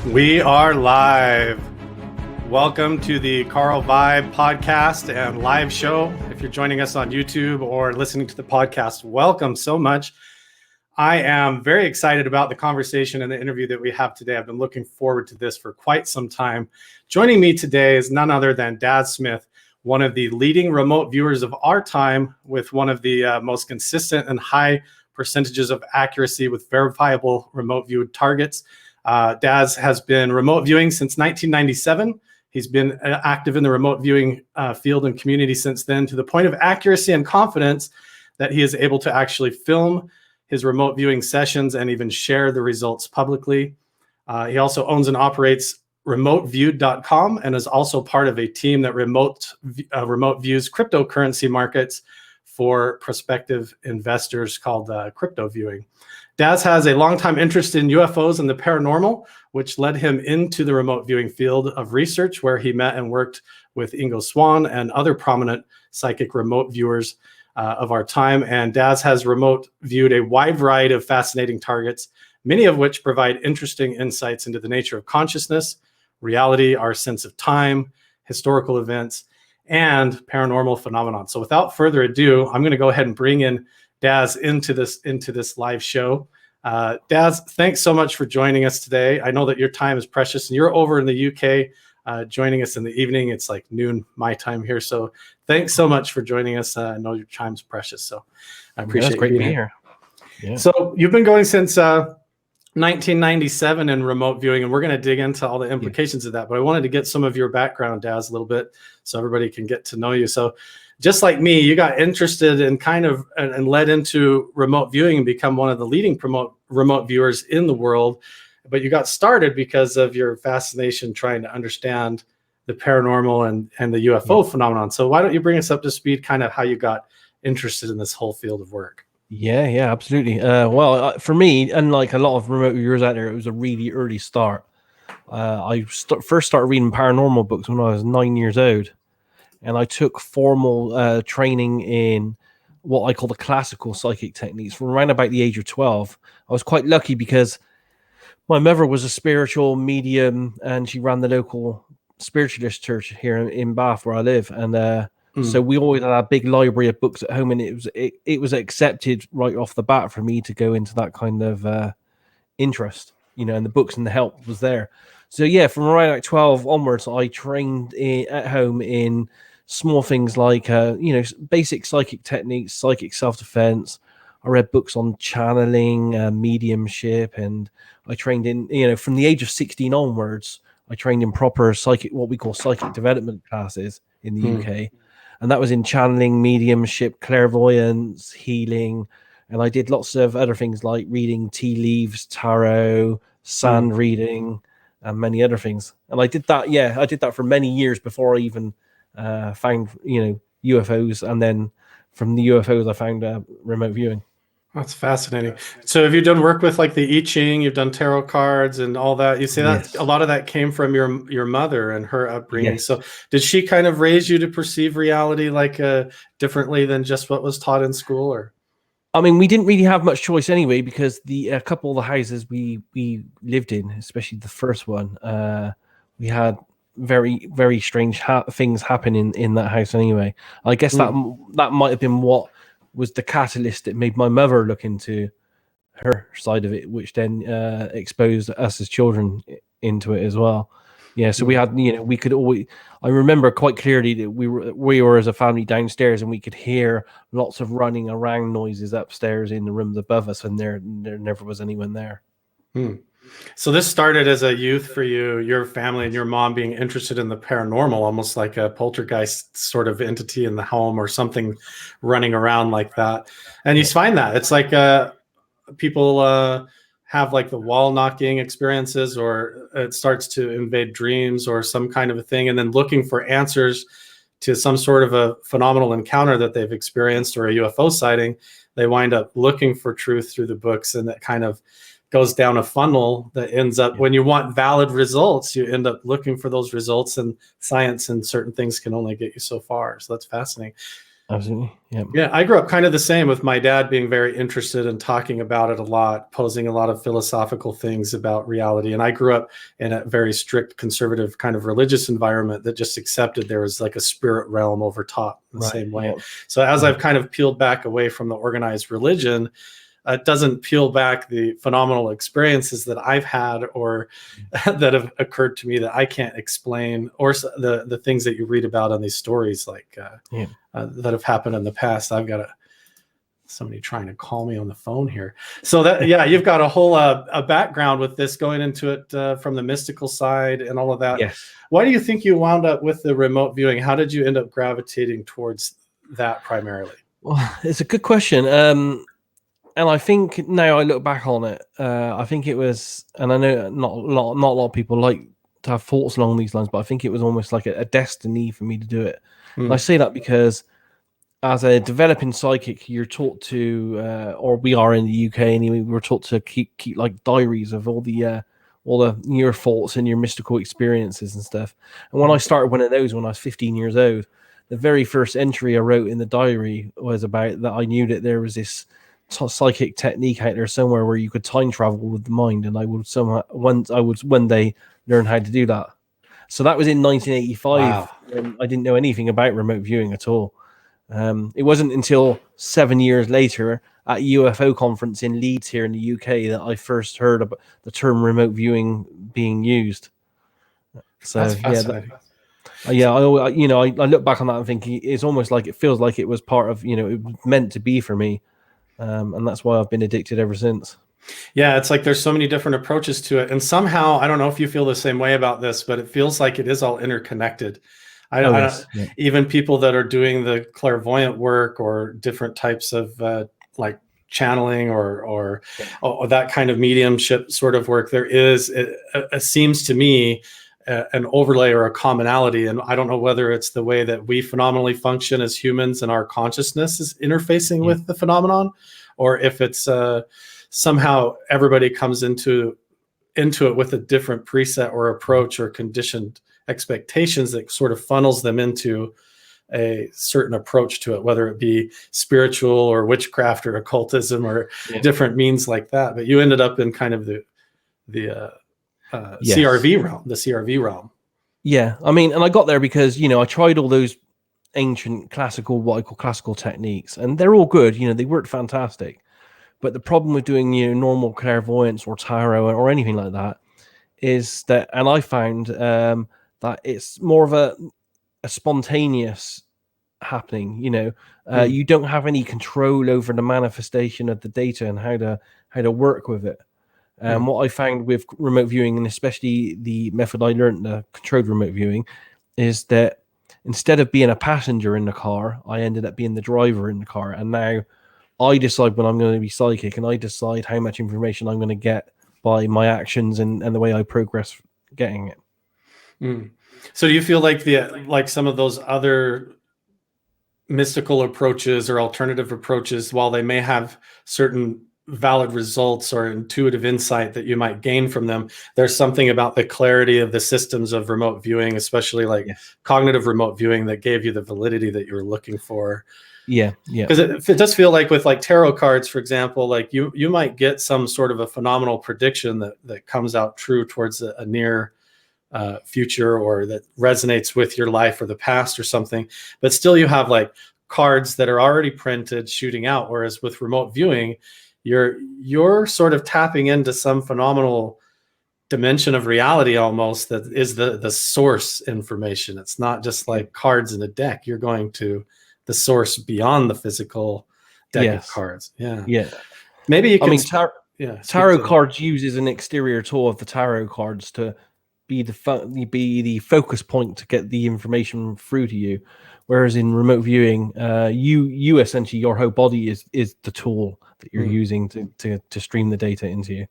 We are live. Welcome to the Carl Vibe podcast and live show. If you're joining us on YouTube or listening to the podcast, welcome so much. I am very excited about the conversation and the interview that we have today. I've been looking forward to this for quite some time. Joining me today is none other than Daz Smith, one of the leading remote viewers of our time with one of the most consistent and high percentages of accuracy with verifiable remote viewed targets. Daz has been remote viewing since 1997. He's been active in the remote viewing field and community since then, to the point of accuracy and confidence that he is able to actually film his remote viewing sessions and even share the results publicly. He also owns and operates remoteviewed.com and is also part of a team that remote views cryptocurrency markets for prospective investors called Crypto Viewing. Daz has a long-time interest in UFOs and the paranormal, which led him into the remote viewing field of research, where he met and worked with Ingo Swann and other prominent psychic remote viewers of our time. And Daz has remote viewed a wide variety of fascinating targets, many of which provide interesting insights into the nature of consciousness, reality, our sense of time, historical events, and paranormal phenomenon. So without further ado, I'm going to go ahead and bring in Daz into this live show. Daz, thanks so much for joining us today. I know that your time is precious, and you're over in the UK joining us in the evening. It's like noon my time here. So thanks so much for joining us. I know your time's precious, so I appreciate it's great you to being be here. Yeah. So you've been going since 1997 in remote viewing, and we're going to dig into all the implications of that. But I wanted to get some of your background, Daz, a little bit so everybody can get to know you. So just like me, you got interested in and led into remote viewing and become one of the leading remote viewers in the world. But you got started because of your fascination trying to understand the paranormal and the UFO phenomenon. So why don't you bring us up to speed, kind of how you got interested in this whole field of work? Yeah, absolutely. For me, unlike a lot of remote viewers out there, it was a really early start. I first started reading paranormal books when I was 9 years old. And I took formal training in what I call the classical psychic techniques from around about the age of 12. I was quite lucky because my mother was a spiritual medium, and she ran the local spiritualist church here in Bath, where I live. And so we always had a big library of books at home, and it was accepted right off the bat for me to go into that kind of interest, and the books and the help was there. So from around like 12 onwards, I trained at home in small things like, basic psychic techniques, psychic self-defense. I read books on channeling, mediumship, and I trained in, from the age of 16 onwards, I trained in proper what we call psychic development classes in the UK. And that was in channeling, mediumship, clairvoyance, healing. And I did lots of other things like reading tea leaves, tarot, sand reading, and many other things. And I did that for many years before I even found UFOs, and then from the UFOs I found remote viewing. That's fascinating. So have you done work with like the I Ching? You've done tarot cards and all that. You say that a lot of that came from your mother and her upbringing. Yes. So did she kind of raise you to perceive reality like differently than just what was taught in school? Or I mean, we didn't really have much choice anyway, because a couple of the houses we lived in, especially the first one, we had very, very strange things happen in that house anyway. I guess that might have been what was the catalyst that made my mother look into her side of it, which then exposed us as children into it as well. Yeah, so we had, we could always. I remember quite clearly that we were as a family downstairs, and we could hear lots of running around noises upstairs in the rooms above us, and there never was anyone there. So this started as a youth for you, your family and your mom being interested in the paranormal, almost like a poltergeist sort of entity in the home or something running around like that. And you find that it's like people have like the wall knocking experiences, or it starts to invade dreams or some kind of a thing, and then looking for answers to some sort of a phenomenal encounter that they've experienced or a UFO sighting. They wind up looking for truth through the books, and that kind of goes down a funnel that ends up, when you want valid results, you end up looking for those results, and science and certain things can only get you so far. So that's fascinating. Absolutely. Yeah. Yeah, I grew up kind of the same, with my dad being very interested in talking about it a lot, posing a lot of philosophical things about reality. And I grew up in a very strict conservative kind of religious environment that just accepted there was like a spirit realm over top in the Right. same way. Yeah. So as I've kind of peeled back away from the organized religion, it doesn't peel back the phenomenal experiences that I've had or that have occurred to me that I can't explain, or the things that you read about on these stories, like that have happened in the past. I've got somebody trying to call me on the phone here. So that, yeah, you've got a whole a background with this, going into it from the mystical side and all of that. Yes. Why do you think you wound up with the remote viewing? How did you end up gravitating towards that primarily? Well, it's a good question. And I think now I look back on it, I think it was, and I know not a lot of people like to have thoughts along these lines, but I think it was almost like a destiny for me to do it. And I say that because as a developing psychic, you're taught to, or we are in the UK anyway, we're taught to keep like diaries of all the your thoughts and your mystical experiences and stuff. And when I started one of those when I was 15 years old, the very first entry I wrote in the diary was about that I knew that there was this psychic technique out there somewhere where you could time travel with the mind, and I would one day learn how to do that. So that was in 1985. Wow. When I didn't know anything about remote viewing at all. It wasn't until 7 years later at a UFO conference in Leeds here in the UK that I first heard about the term remote viewing being used. So that's fascinating. I look back on that and think it's almost like it feels like it was part of, it was meant to be for me. And that's why I've been addicted ever since. Yeah, it's like there's so many different approaches to it. And somehow, I don't know if you feel the same way about this, but it feels like it is all interconnected. Even people that are doing the clairvoyant work or different types of like channeling or that kind of mediumship sort of work, there is, it seems to me, an overlay or a commonality. And I don't know whether it's the way that we phenomenally function as humans and our consciousness is interfacing with the phenomenon, or if it's somehow everybody comes into it with a different preset or approach or conditioned expectations that sort of funnels them into a certain approach to it, whether it be spiritual or witchcraft or occultism or different means like that. But you ended up in kind of the CRV realm. Yeah, I mean, and I got there because I tried all those ancient what I call classical techniques, and they're all good. They worked fantastic. But the problem with doing normal clairvoyance or tarot or anything like that is that, and I found that it's more of a spontaneous happening. You don't have any control over the manifestation of the data and how to work with it. What I found with remote viewing, and especially the method I learned, the controlled remote viewing, is that instead of being a passenger in the car, I ended up being the driver in the car. And now I decide when I'm going to be psychic, and I decide how much information I'm going to get by my actions and the way I progress getting it. So do you feel like some of those other mystical approaches or alternative approaches, while they may have certain valid results or intuitive insight that you might gain from them, there's something about the clarity of the systems of remote viewing, especially cognitive remote viewing, that gave you the validity that you were looking for? Yeah. Because it does feel like with like tarot cards, for example, like you might get some sort of a phenomenal prediction that comes out true towards a near future, or that resonates with your life or the past or something, but still you have like cards that are already printed shooting out. Whereas with remote viewing, you're sort of tapping into some phenomenal dimension of reality almost that is the source information. It's not just like cards in a deck. You're going to the source beyond the physical deck of cards. Yeah. Maybe you can. Tarot cards uses an exterior tool of the tarot cards to be the focus point to get the information through to you. Whereas in remote viewing, you essentially, your whole body is the tool that you're using to stream the data into you.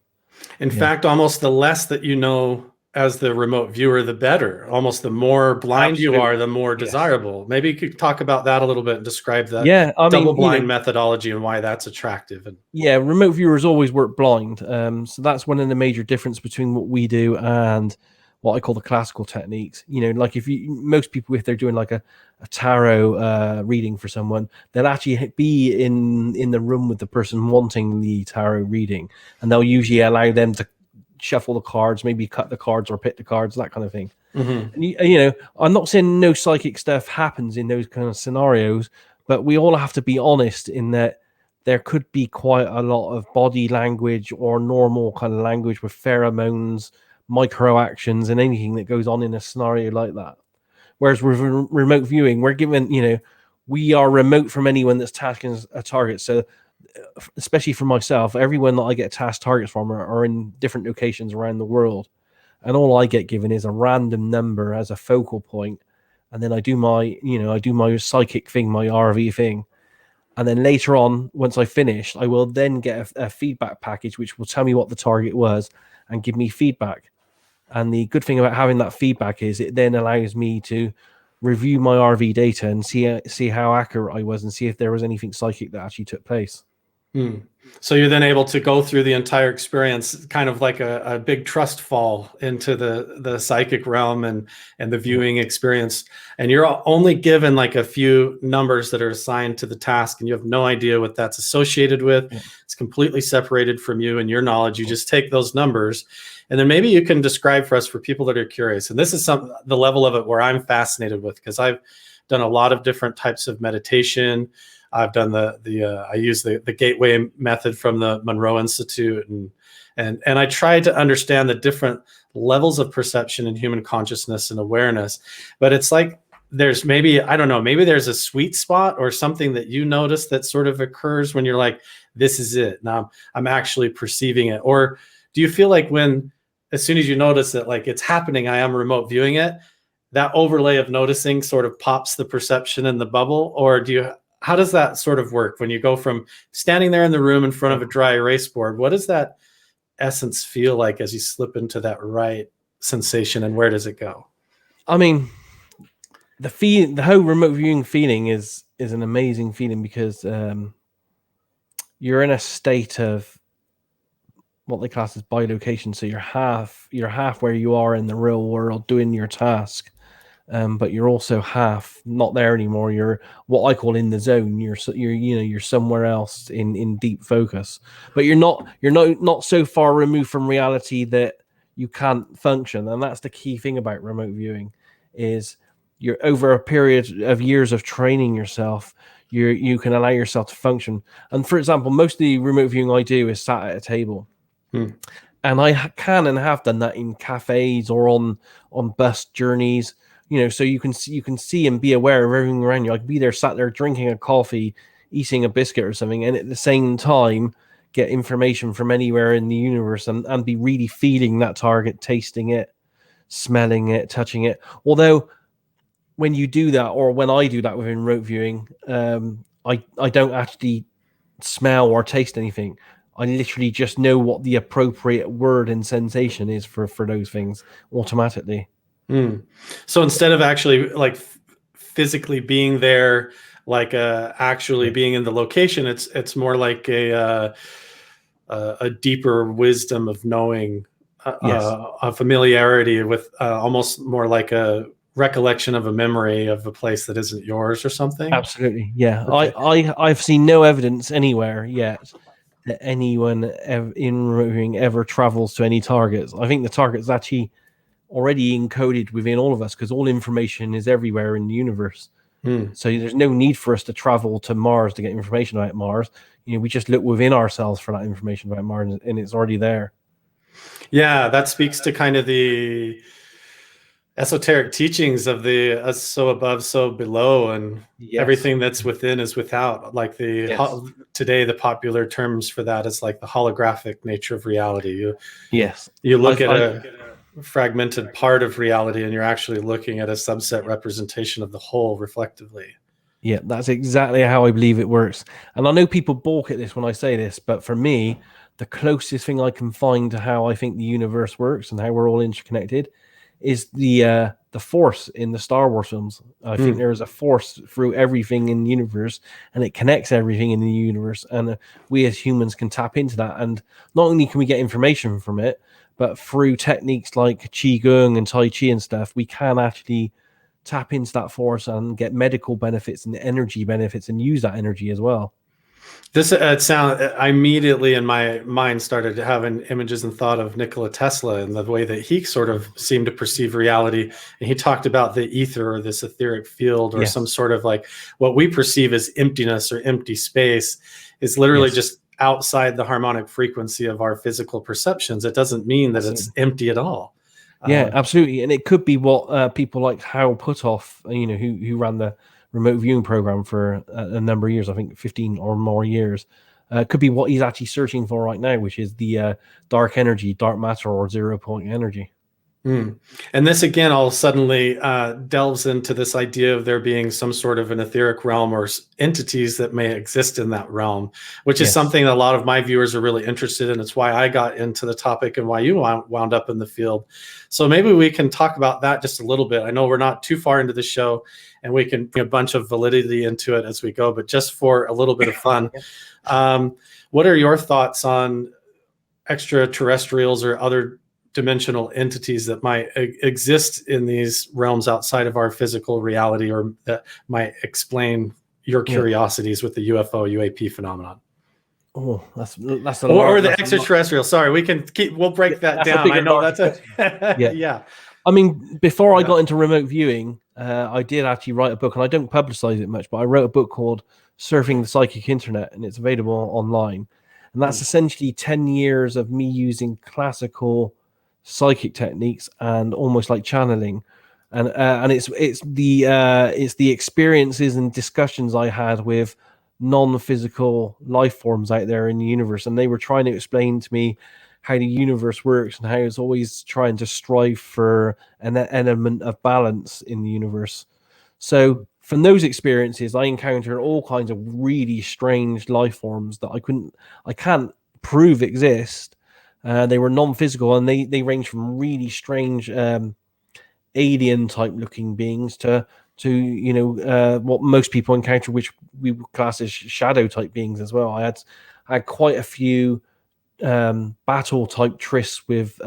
In fact, almost the less that you know as the remote viewer, the better. Almost the more blind you are, the more desirable. Maybe you could talk about that a little bit and describe that double blind methodology and why that's attractive. Remote viewers always work blind. So that's one of the major difference between what we do and what I call the classical techniques. Like most people, if they're doing like a tarot reading for someone, they'll actually be in the room with the person wanting the tarot reading, and they'll usually allow them to shuffle the cards, maybe cut the cards or pick the cards, that kind of thing. Mm-hmm. And I'm not saying no psychic stuff happens in those kind of scenarios, but we all have to be honest in that there could be quite a lot of body language or normal kind of language with pheromones, micro actions, and anything that goes on in a scenario like that. Whereas with remote viewing, we're given, we are remote from anyone that's tasking a target. So especially for myself, everyone that I get task targets from are in different locations around the world. And all I get given is a random number as a focal point. And then I do my psychic thing, my RV thing. And then later on, once I finish, I will then get a feedback package, which will tell me what the target was and give me feedback. And the good thing about having that feedback is it then allows me to review my RV data and see how accurate I was and see if there was anything psychic that actually took place. So you're then able to go through the entire experience, kind of like a big trust fall into the psychic realm and the viewing experience. And you're only given like a few numbers that are assigned to the task, and you have no idea what that's associated with. Yeah. It's completely separated from you and your knowledge. You just take those numbers, and then maybe you can describe for us, for people that are curious. And this is the level of it where I'm fascinated with, because I've done a lot of different types of meditation. I've done I use the gateway method from the Monroe Institute, and I try to understand the different levels of perception in human consciousness and awareness. But it's like there's maybe there's a sweet spot or something that you notice that sort of occurs when you're like, this is it. Now I'm actually perceiving it. Or do you feel like as soon as you notice that like it's happening, I am remote viewing it, that overlay of noticing sort of pops the perception in the bubble? Or how does that sort of work when you go from standing there in the room in front of a dry erase board? What does that essence feel like as you slip into that right sensation, and where does it go? I mean, the whole remote viewing feeling is an amazing feeling, because you're in a state of what they class as bilocation. So you're half where you are in the real world doing your task. But you're also half not there anymore. You're what I call in the zone. You're somewhere else in deep focus. But you're not so far removed from reality that you can't function. And that's the key thing about remote viewing, is you're over a period of years of training yourself. You can allow yourself to function. And for example, most of the remote viewing I do is sat at a table. And I can and have done that in cafes or on bus journeys. So you can see and be aware of everything around you. I could be there, sat there drinking a coffee, eating a biscuit or something, and at the same time get information from anywhere in the universe and be really feeling that target, tasting it, smelling it, touching it. Although when you do that, or when I do that within remote viewing, I don't actually smell or taste anything. I literally just know what the appropriate word and sensation is for those things automatically. So instead of actually like physically being there, like actually being in the location, it's more like a deeper wisdom of knowing, a familiarity with almost more like a recollection of a memory of a place that isn't yours or something. Absolutely, yeah. Okay. I've seen no evidence anywhere yet that anyone in remote viewing ever travels to any targets. I think the target's actually already encoded within all of us, because all information is everywhere in the universe. So there's no need for us to travel to Mars to get information about Mars. We just look within ourselves for that information about Mars, and it's already there. Yeah, that speaks to kind of the esoteric teachings of the so above, so below, and everything that's within is without. Like today, the popular terms for that is like the holographic nature of reality. You look at a fragmented part of reality, and you're actually looking at a subset representation of the whole reflectively. Yeah, that's exactly how I believe it works. And I know people balk at this when I say this, but for me, the closest thing I can find to how I think the universe works and how we're all interconnected is the force in the Star Wars films. I think there is a force through everything in the universe, and it connects everything in the universe. And we as humans can tap into that. And not only can we get information from it, but through techniques like Qigong and Tai Chi and stuff, we can actually tap into that force and get medical benefits and energy benefits and use that energy as well. This I immediately in my mind started having images and thought of Nikola Tesla and the way that he sort of seemed to perceive reality. And he talked about the ether or this etheric field or some sort of like what we perceive as emptiness or empty space is literally just outside the harmonic frequency of our physical perceptions. It doesn't mean that it's empty at all. Yeah, absolutely. And it could be what people like Harold Puthoff, who ran the remote viewing program for a number of years, I think 15 or more years, could be what he's actually searching for right now, which is the dark energy, dark matter, or 0 point energy. And this again all suddenly delves into this idea of there being some sort of an etheric realm or entities that may exist in that realm, which is something that a lot of my viewers are really interested in. It's why I got into the topic and why you wound up in the field. So maybe we can talk about that just a little bit. I know we're not too far into the show and we can bring a bunch of validity into it as we go, but just for a little bit of fun, what are your thoughts on extraterrestrials or other dimensional entities that might exist in these realms outside of our physical reality, or that might explain your curiosities with the UFO UAP phenomenon? Oh, that's or the extraterrestrial. Sorry, we'll break that down. I know that's yeah. I mean, before I got into remote viewing, I did actually write a book, and I don't publicize it much, but I wrote a book called Surfing the Psychic Internet, and it's available online. And that's essentially 10 years of me using classical psychic techniques and almost like channeling, and it's the experiences and discussions I had with non-physical life forms out there in the universe, and they were trying to explain to me how the universe works and how it's always trying to strive for an element of balance in the universe. So from those experiences, I encountered all kinds of really strange life forms that I can't prove exist. They were non-physical, and they range from really strange alien type looking beings to what most people encounter, which we would class as shadow type beings as well. I had quite a few battle type trysts with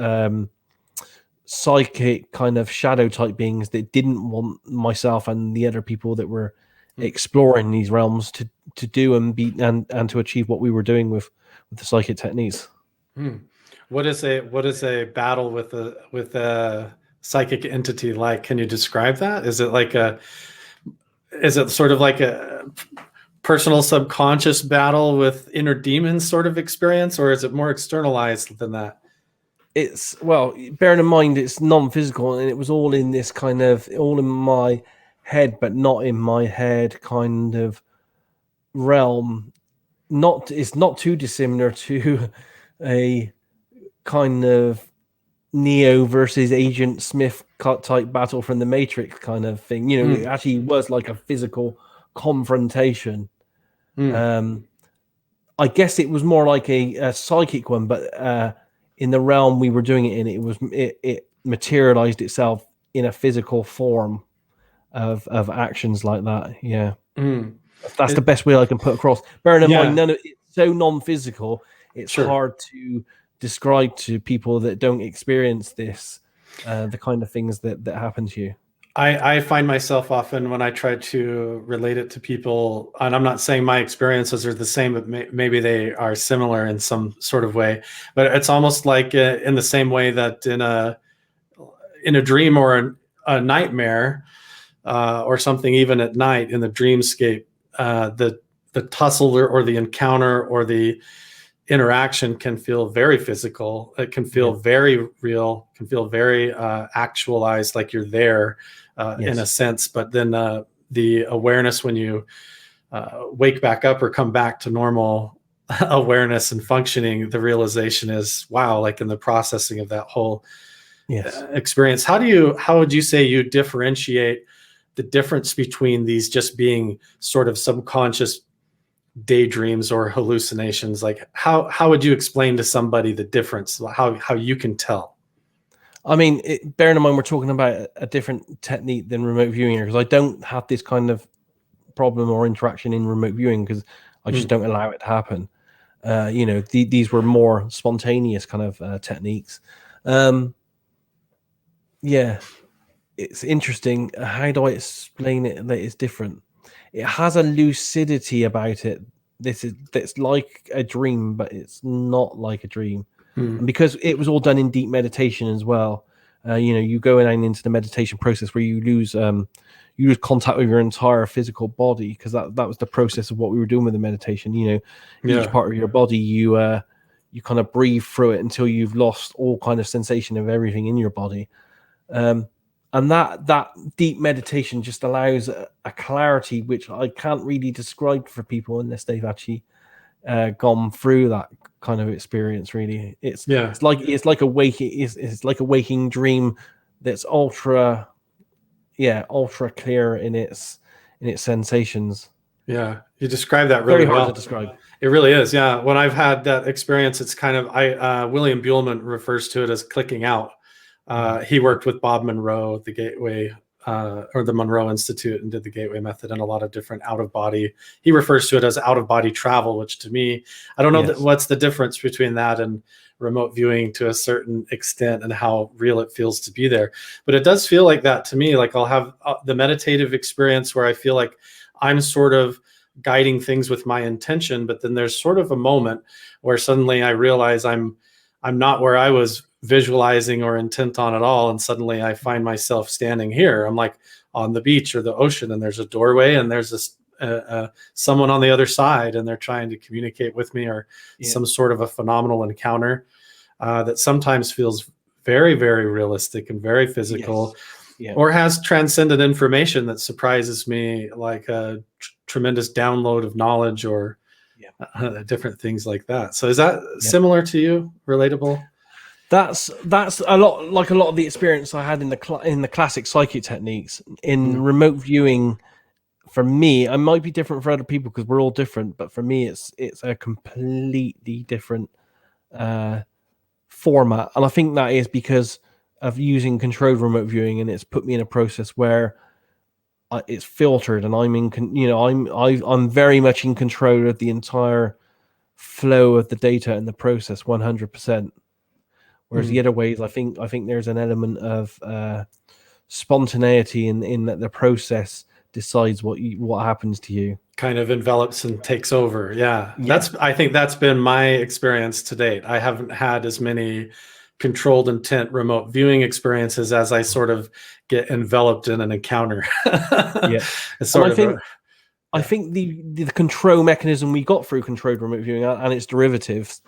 psychic kind of shadow type beings that didn't want myself and the other people that were exploring these realms to do and be and to achieve what we were doing with the psychic techniques. What is a battle with a psychic entity like? Can you describe that? Is it sort of like a personal subconscious battle with inner demons sort of experience, or is it more externalized than that? Bearing in mind it's non-physical, and it was all in this kind of all in my head, but not in my head kind of realm. It's not too dissimilar to a kind of Neo versus Agent Smith type battle from the Matrix kind of thing. It actually was like a physical confrontation. I guess it was more like a psychic one, but in the realm we were doing it in, it materialized itself in a physical form of actions like that. Yeah. That's the best way I can put across. Bearing in mind, none of it's so non-physical, it's hard to describe to people that don't experience this, the kind of things that happen to you. I find myself often when I try to relate it to people, and I'm not saying my experiences are the same, but maybe they are similar in some sort of way, but it's almost like in the same way that in a dream or a nightmare or something, even at night in the dreamscape, the tussle or the encounter or the interaction can feel very physical. It can feel very real, can feel very actualized, like you're there in a sense. But then the awareness when you wake back up or come back to normal awareness and functioning, the realization is, wow, like in the processing of that whole experience. How would you say you differentiate the difference between these just being sort of subconscious daydreams or hallucinations? Like how would you explain to somebody the difference, how you can tell? I mean, bearing in mind we're talking about a different technique than remote viewing here, because I don't have this kind of problem or interaction in remote viewing because I just don't allow it to happen. These were more spontaneous kind of techniques. Yeah, it's interesting. How do I explain it that it's different? It has a lucidity about it. That's like a dream, but it's not like a dream. And because it was all done in deep meditation as well, you go in into the meditation process where you lose contact with your entire physical body, because that was the process of what we were doing with the meditation. Each part of your body, you kind of breathe through it until you've lost all kind of sensation of everything in your body. And that deep meditation just allows a clarity which I can't really describe for people unless they've actually gone through that kind of experience. Really, it's like a waking dream that's ultra clear in its sensations. Yeah, you describe that really Very hard well. to describe. It really is. Yeah, when I've had that experience, it's kind of William Buhlman refers to it as clicking out. He worked with Bob Monroe at the Gateway or the Monroe Institute and did the Gateway method and a lot of different out of body. He refers to it as out of body travel, which to me, I don't know what's the difference between that and remote viewing to a certain extent and how real it feels to be there. But it does feel like that to me. Like I'll have the meditative experience where I feel like I'm sort of guiding things with my intention, but then there's sort of a moment where suddenly I realize I'm not where I was visualizing or intent on at all, and suddenly I find myself standing here. I'm like on the beach or the ocean, and there's a doorway, and there's this someone on the other side, and they're trying to communicate with me, or some sort of a phenomenal encounter that sometimes feels very, very realistic and very physical. Or has transcendent information that surprises me, like a tremendous download of knowledge or different things like that. So is that similar to you? Relatable? That's a lot like a lot of the experience I had in the classic psychic techniques. In remote viewing, for me, I might be different for other people because we're all different, but for me, it's a completely different format, and I think that is because of using controlled remote viewing, and it's put me in a process where it's filtered, and I'm very much in control of the entire flow of the data and the process 100%. Whereas the other ways, I think there's an element of spontaneity in that the process decides what happens to you. Kind of envelops and takes over. Yeah. I think that's been my experience to date. I haven't had as many controlled intent remote viewing experiences as I sort of get enveloped in an encounter. I think the control mechanism we got through controlled remote viewing and its derivatives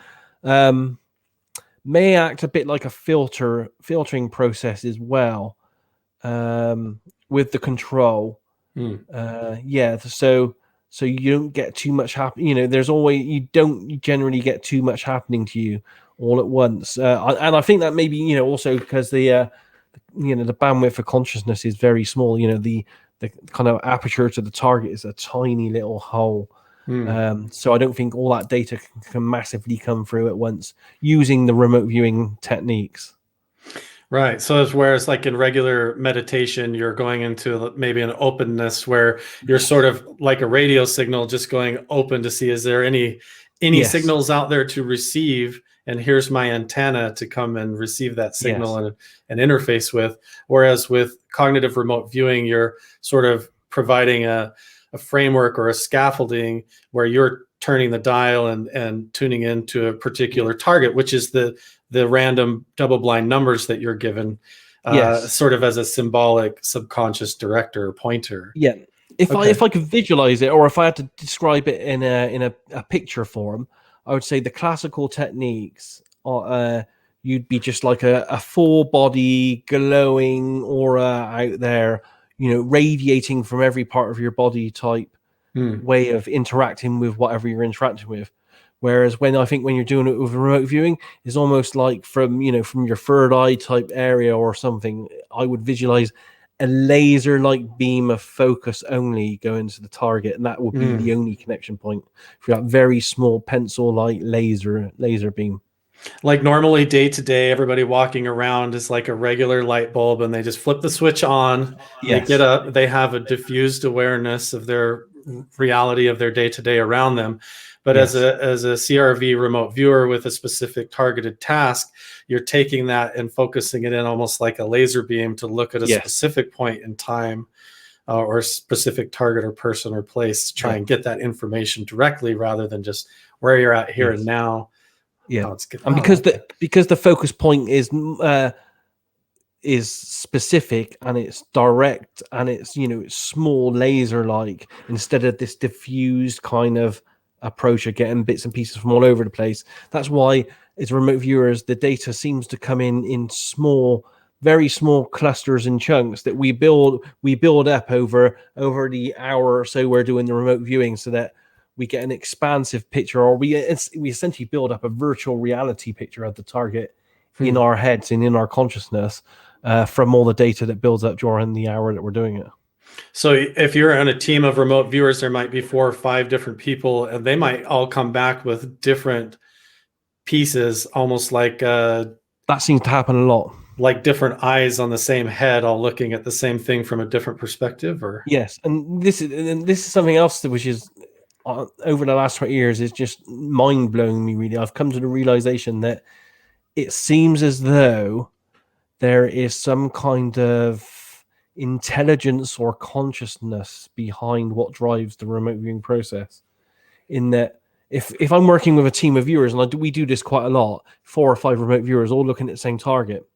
may act a bit like a filtering process as well, with the control. So you don't get too much you don't generally get too much happening to you all at once, and I think that maybe also because the bandwidth for consciousness is very small. The kind of aperture to the target is a tiny little hole. So I don't think all that data can massively come through at once using the remote viewing techniques. Right. So whereas like in regular meditation, you're going into maybe an openness where you're sort of like a radio signal, just going open to see, is there any signals out there to receive? And here's my antenna to come and receive that signal and interface with. Whereas with cognitive remote viewing, you're sort of providing a framework or a scaffolding where you're turning the dial and tuning into a particular target, which is the random double-blind numbers that you're given, sort of as a symbolic subconscious director or pointer. Yeah. If I could visualize it, or if I had to describe it in a picture form, I would say the classical techniques are you'd be just like a full body glowing aura out there, radiating from every part of your body type way of interacting with whatever you're interacting with. Whereas when you're doing it with remote viewing, it's almost like from your third eye type area or something. I would visualize a laser-like beam of focus only going to the target, and that would be the only connection point for that very small pencil-like laser beam. Like normally day to day, everybody walking around is like a regular light bulb, and they just flip the switch on. They get up, they have a diffused awareness of their reality of their day-to-day around them. But Yes. as a CRV remote viewer with a specific targeted task, you're taking that and focusing it in almost like a laser beam to look at a Yes. specific point in time, or a specific target or person or place to try and get that information directly rather than just where you're at here and now. Yeah. Oh, it's good. And because the focus point is specific and it's direct and it's, you know, it's small laser like, instead of this diffused kind of approach of getting bits and pieces from all over the place. That's why as remote viewers the data seems to come in small, very small clusters and chunks that we build up over the hour or so we're doing the remote viewing, so that we get an expansive picture, or we essentially build up a virtual reality picture of the target in our heads and in our consciousness, from all the data that builds up during the hour that we're doing it. So if you're on a team of remote viewers, there might be 4 or 5 different people, and they might all come back with different pieces, almost like that seems to happen a lot. Like different eyes on the same head, all looking at the same thing from a different perspective, or yes. And this is something else which is over the last 20 years is just mind blowing me. Really, I've come to the realization that it seems as though there is some kind of intelligence or consciousness behind what drives the remote viewing process. In that, if I'm working with a team of viewers, and we do this quite a lot, 4 or 5 remote viewers all looking at the same target,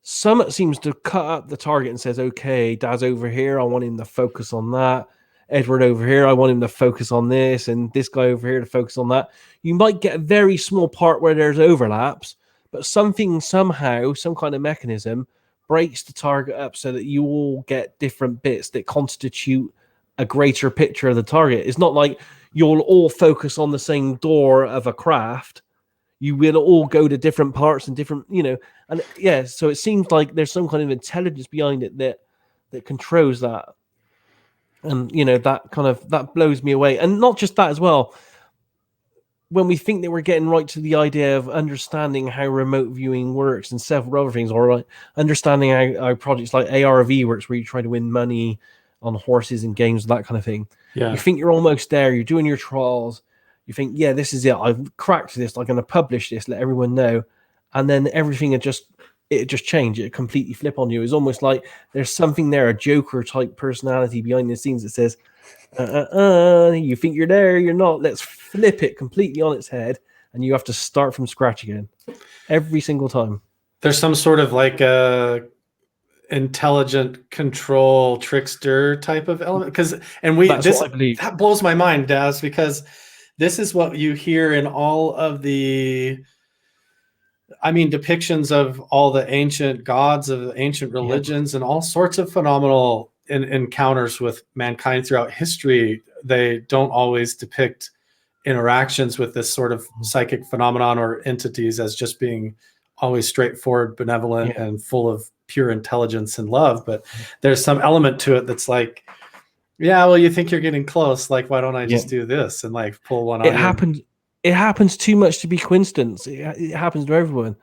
Summit seems to cut up the target and says, okay, Daz over here, I want him to focus on that. Edward over here, I want him to focus on this, and this guy over here to focus on that. You might get a very small part where there's overlaps, but something, somehow, some kind of mechanism breaks the target up so that you all get different bits that constitute a greater picture of the target. It's not like you'll all focus on the same door of a craft. You will all go to different parts and different, you know, and yeah, so it seems like there's some kind of intelligence behind it that controls that. And, you know, that blows me away. And not just that as well. When we think that we're getting right to the idea of understanding how remote viewing works and several other things, or like understanding how projects like ARV works, where you try to win money on horses and games, that kind of thing. Yeah. You think you're almost there. You're doing your trials. You think, yeah, this is it. I've cracked this. I'm going to publish this, let everyone know. And then everything it just change. It completely flip on you. It's almost like there's something there, a Joker type personality behind the scenes that says, you think you're there, you're not. Let's flip it completely on its head, and you have to start from scratch again every single time. There's some sort of like a intelligent control trickster type of element, that blows my mind, Daz, because this is what you hear in all of the depictions of all the ancient gods of ancient religions, and all sorts of phenomenal encounters with mankind throughout history. They don't always depict interactions with this sort of psychic phenomenon or entities as just being always straightforward, benevolent, and full of pure intelligence and love. But there's some element to it that's like, yeah, well, you think you're getting close. Like, why don't I just do this and like pull one on? It happens too much to be coincidence. It happens to everyone.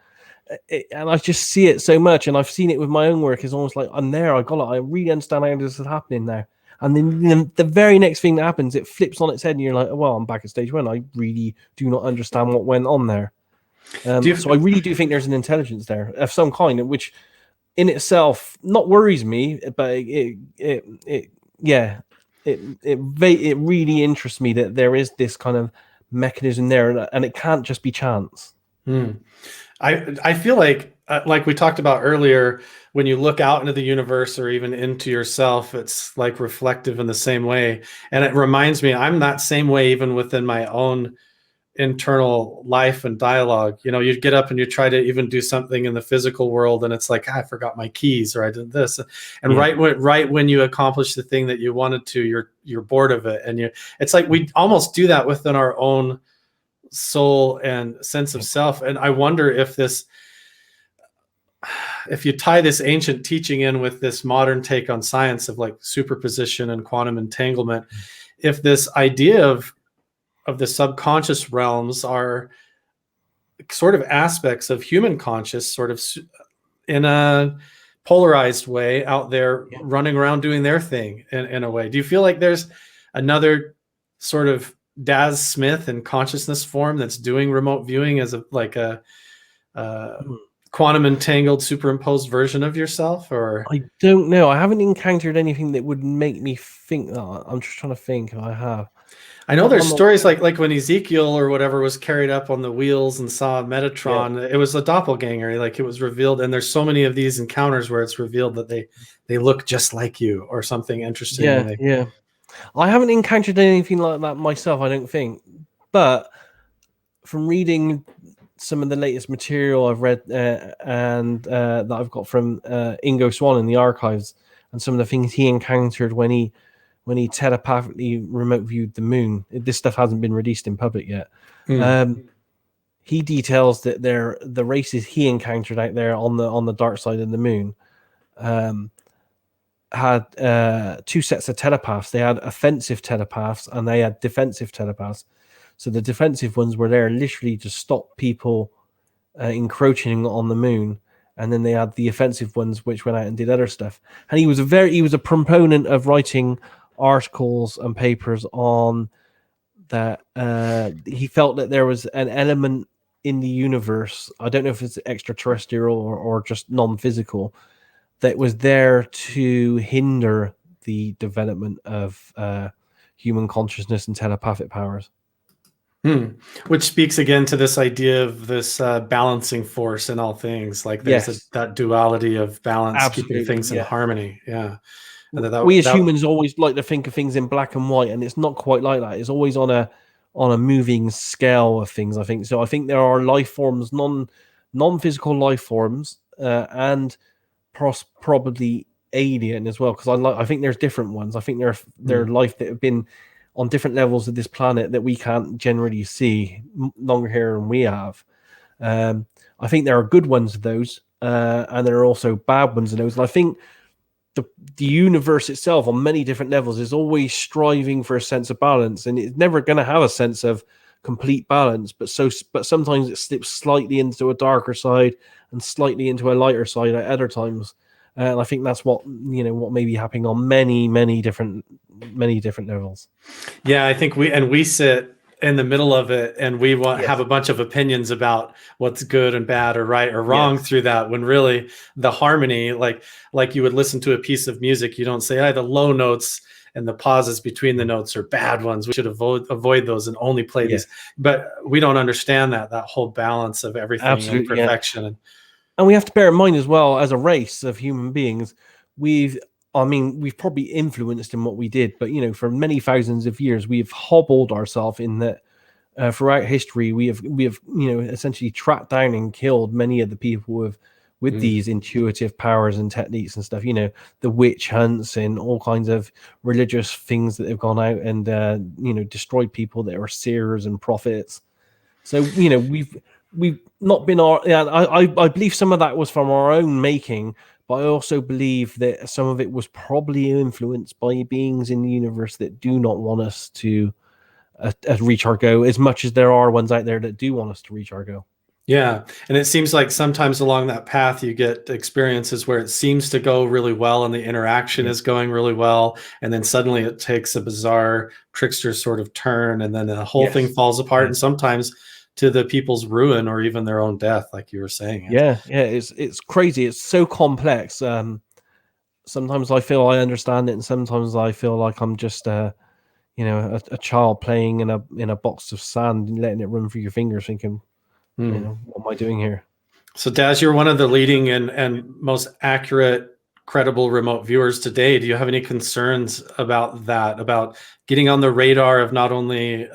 And I just see it so much, and I've seen it with my own work. It's almost like I'm there. I got it. I really understand how this is happening now. And then the very next thing that happens, it flips on its head, and you're like, well, I'm back at stage 1. I really do not understand what went on there. So I really do think there's an intelligence there of some kind, which in itself not worries me, but it really interests me that there is this kind of mechanism there, and it can't just be chance. I feel like we talked about earlier, when you look out into the universe or even into yourself, it's like reflective in the same way. And it reminds me, I'm that same way even within my own internal life and dialogue. You know, you get up and you try to even do something in the physical world, and it's like, I forgot my keys, or I did this. And right when you accomplish the thing that you wanted to, you're bored of it. And it's like we almost do that within our own soul and sense of self. And I wonder if you tie this ancient teaching in with this modern take on science of like superposition and quantum entanglement, if this idea of the subconscious realms are sort of aspects of human conscious, sort of in a polarized way out there, running around doing their thing in a way. Do you feel like there's another sort of Daz Smith in consciousness form that's doing remote viewing as a quantum entangled superimposed version of yourself? Or I don't know. I haven't encountered anything that would make me think that. I'm just trying to think if I have. I know there's stories like when Ezekiel or whatever was carried up on the wheels and saw Metatron, it was a doppelganger. Like, it was revealed, and there's so many of these encounters where it's revealed that they look just like you or something interesting. Yeah. I haven't encountered anything like that myself, I don't think. But from reading some of the latest material I've read and that I've got from Ingo Swann in the archives, and some of the things he encountered when he telepathically remote viewed the moon. This stuff hasn't been released in public yet. He details that the races he encountered out there on the dark side of the moon had two sets of telepaths. They had offensive telepaths and they had defensive telepaths. So the defensive ones were there literally to stop people encroaching on the moon, and then they had the offensive ones which went out and did other stuff. And he was a proponent of writing articles and papers on that. He felt that there was an element in the universe, I don't know if it's extraterrestrial or just non-physical, that was there to hinder the development of human consciousness and telepathic powers. Which speaks again to this idea of this balancing force in all things. Like, there's that duality of balance, keeping things in harmony. Yeah. We as humans always like to think of things in black and white, and it's not quite like that. It's always on a moving scale of things, I think. So I think there are life forms, non-physical life forms, and probably alien as well, because I think there's different ones. I think there are life that have been on different levels of this planet that we can't generally see longer here than we have. I think there are good ones of those, and there are also bad ones of those. And I think the universe itself, on many different levels, is always striving for a sense of balance, and it's never going to have a sense of complete balance. But sometimes it slips slightly into a darker side and slightly into a lighter side at other times. And I think that's what may be happening on many different levels. Yeah, I think we sit in the middle of it, and we have a bunch of opinions about what's good and bad or right or wrong through that, when really the harmony, like you would listen to a piece of music, you don't say, the low notes and the pauses between the notes are bad ones, we should avoid those and only play these. But we don't understand that whole balance of everything and perfection. And we have to bear in mind as well, as a race of human beings, we've probably influenced in what we did, but for many thousands of years, we've hobbled ourselves in that. Throughout history, we have essentially tracked down and killed many of the people with these intuitive powers and techniques and stuff. The witch hunts and all kinds of religious things that have gone out and destroyed people that are seers and prophets. So we've not been I believe some of that was from our own making. But I also believe that some of it was probably influenced by beings in the universe that do not want us to reach our goal, as much as there are ones out there that do want us to reach our goal. Yeah. And it seems like sometimes along that path, you get experiences where it seems to go really well and the interaction is going really well. And then suddenly it takes a bizarre trickster sort of turn, and then the whole thing falls apart. And sometimes to the people's ruin or even their own death, like you were saying. It's crazy. It's so complex. Sometimes I feel I understand it, and sometimes I feel like I'm just a child playing in a box of sand and letting it run through your fingers, thinking, what am I doing here? So Daz, you're one of the leading and most accurate, credible remote viewers today. Do you have any concerns about that, about getting on the radar of not only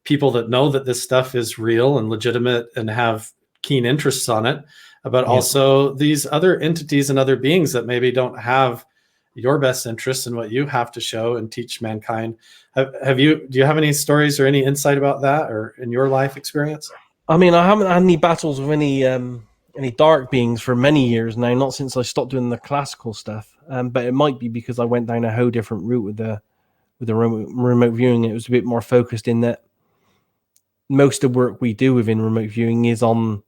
people that know that this stuff is real and legitimate and have keen interests on it, but also these other entities and other beings that maybe don't have your best interests in what you have to show and teach mankind? Do you have any stories or any insight about that, or in your life experience? I mean, I haven't had any battles with any dark beings for many years now, not since I stopped doing the classical stuff. But it might be because I went down a whole different route with the remote viewing. It was a bit more focused in that most of the work we do within remote viewing is on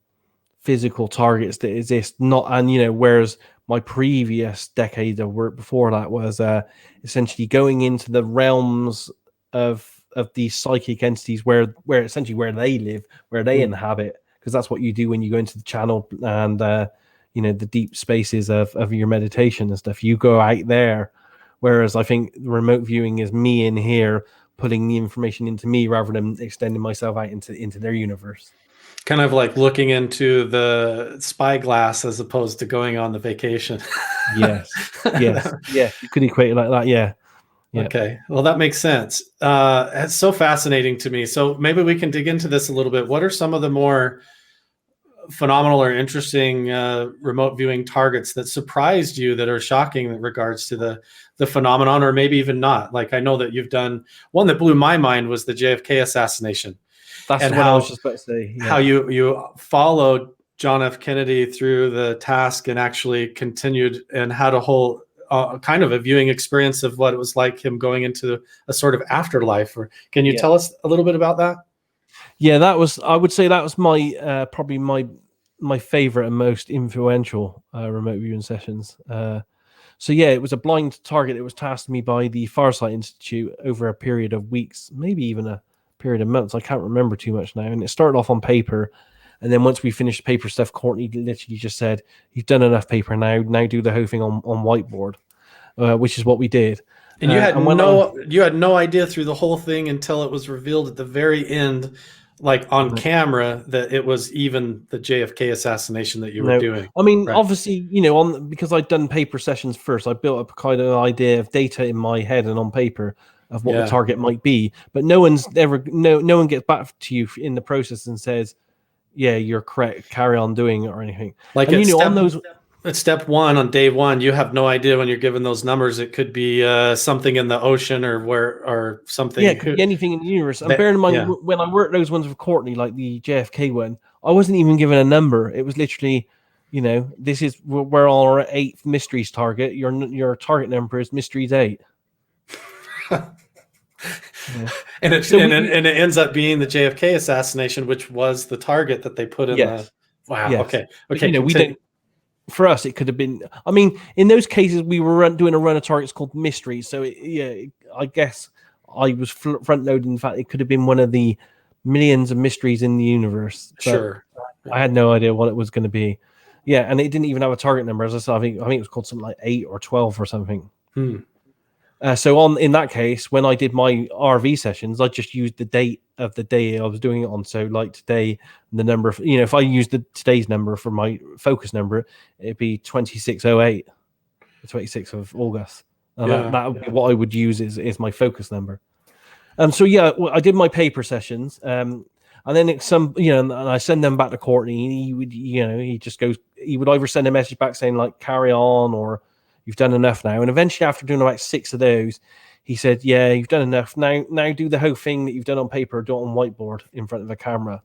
physical targets that exist, whereas my previous decade of work before that was essentially going into the realms of these psychic entities where essentially where they live, where they inhabit, because that's what you do when you go into the channel and the deep spaces of your meditation and stuff. You go out there, whereas I think remote viewing is me in here putting the information into me rather than extending myself out into their universe. Kind of like looking into the spyglass as opposed to going on the vacation. Yes. Yeah, you could equate it like that. Yeah. Okay, well, that makes sense. It's so fascinating to me. So maybe we can dig into this a little bit. What are some of the more phenomenal or interesting remote viewing targets that surprised you, that are shocking in regards to the phenomenon, or maybe even not? Like, I know that you've done one that blew my mind was the JFK assassination. That's what I was just about to say. Yeah. How you followed John F. Kennedy through the task and actually continued and had a whole kind of a viewing experience of what it was like him going into a sort of afterlife. Or can you tell us a little bit about that? Yeah, I would say that was my probably my favorite and most influential remote viewing sessions. So yeah, it was a blind target that was tasked me by the Farsight Institute over a period of weeks, maybe even a period of months. I can't remember too much now. And it started off on paper, and then once we finished paper stuff, Courtney literally just said, "You've done enough paper now. Now do the whole thing on whiteboard," which is what we did. And you had no idea through the whole thing until it was revealed at the very end, like on camera, that it was even the JFK assassination that you were doing. I mean, obviously, because I'd done paper sessions first, I built up a kind of idea of data in my head and on paper of what the target might be. But no one gets back to you in the process and says, "Yeah, you're correct. Carry on doing it," or anything. Like, at step one, on day one, you have no idea when you're given those numbers. It could be something in the ocean or something. Yeah, it could be anything in the universe. And bear in mind, when I worked those ones with Courtney, like the JFK one, I wasn't even given a number. It was literally, this is we're on our 8th mysteries target. Your target number is mysteries 8. And it ends up being the JFK assassination, which was the target that they put in the. Wow. Yes. Okay. But, we don't. For us, it could have been. I mean, in those cases, we were doing a run of targets called mysteries. So, I guess I was front loading. In fact, it could have been one of the millions of mysteries in the universe. Sure. I had no idea what it was going to be. Yeah, and it didn't even have a target number. As I said, I think it was called something like 8 or 12 or something. So in that case, when I did my RV sessions, I just used the date of the day I was doing it on. So like today, the number of, if I used today's number for my focus number, it'd be 2608, the 26th of August. And that would be what I would use is my focus number. So yeah, I did my paper sessions. And then and I send them back to Courtney, and he would, he would either send a message back saying like, carry on, or you've done enough now. And eventually, after doing about 6 of those, he said, yeah, you've done enough. Now do the whole thing that you've done on paper, do it on whiteboard in front of a camera.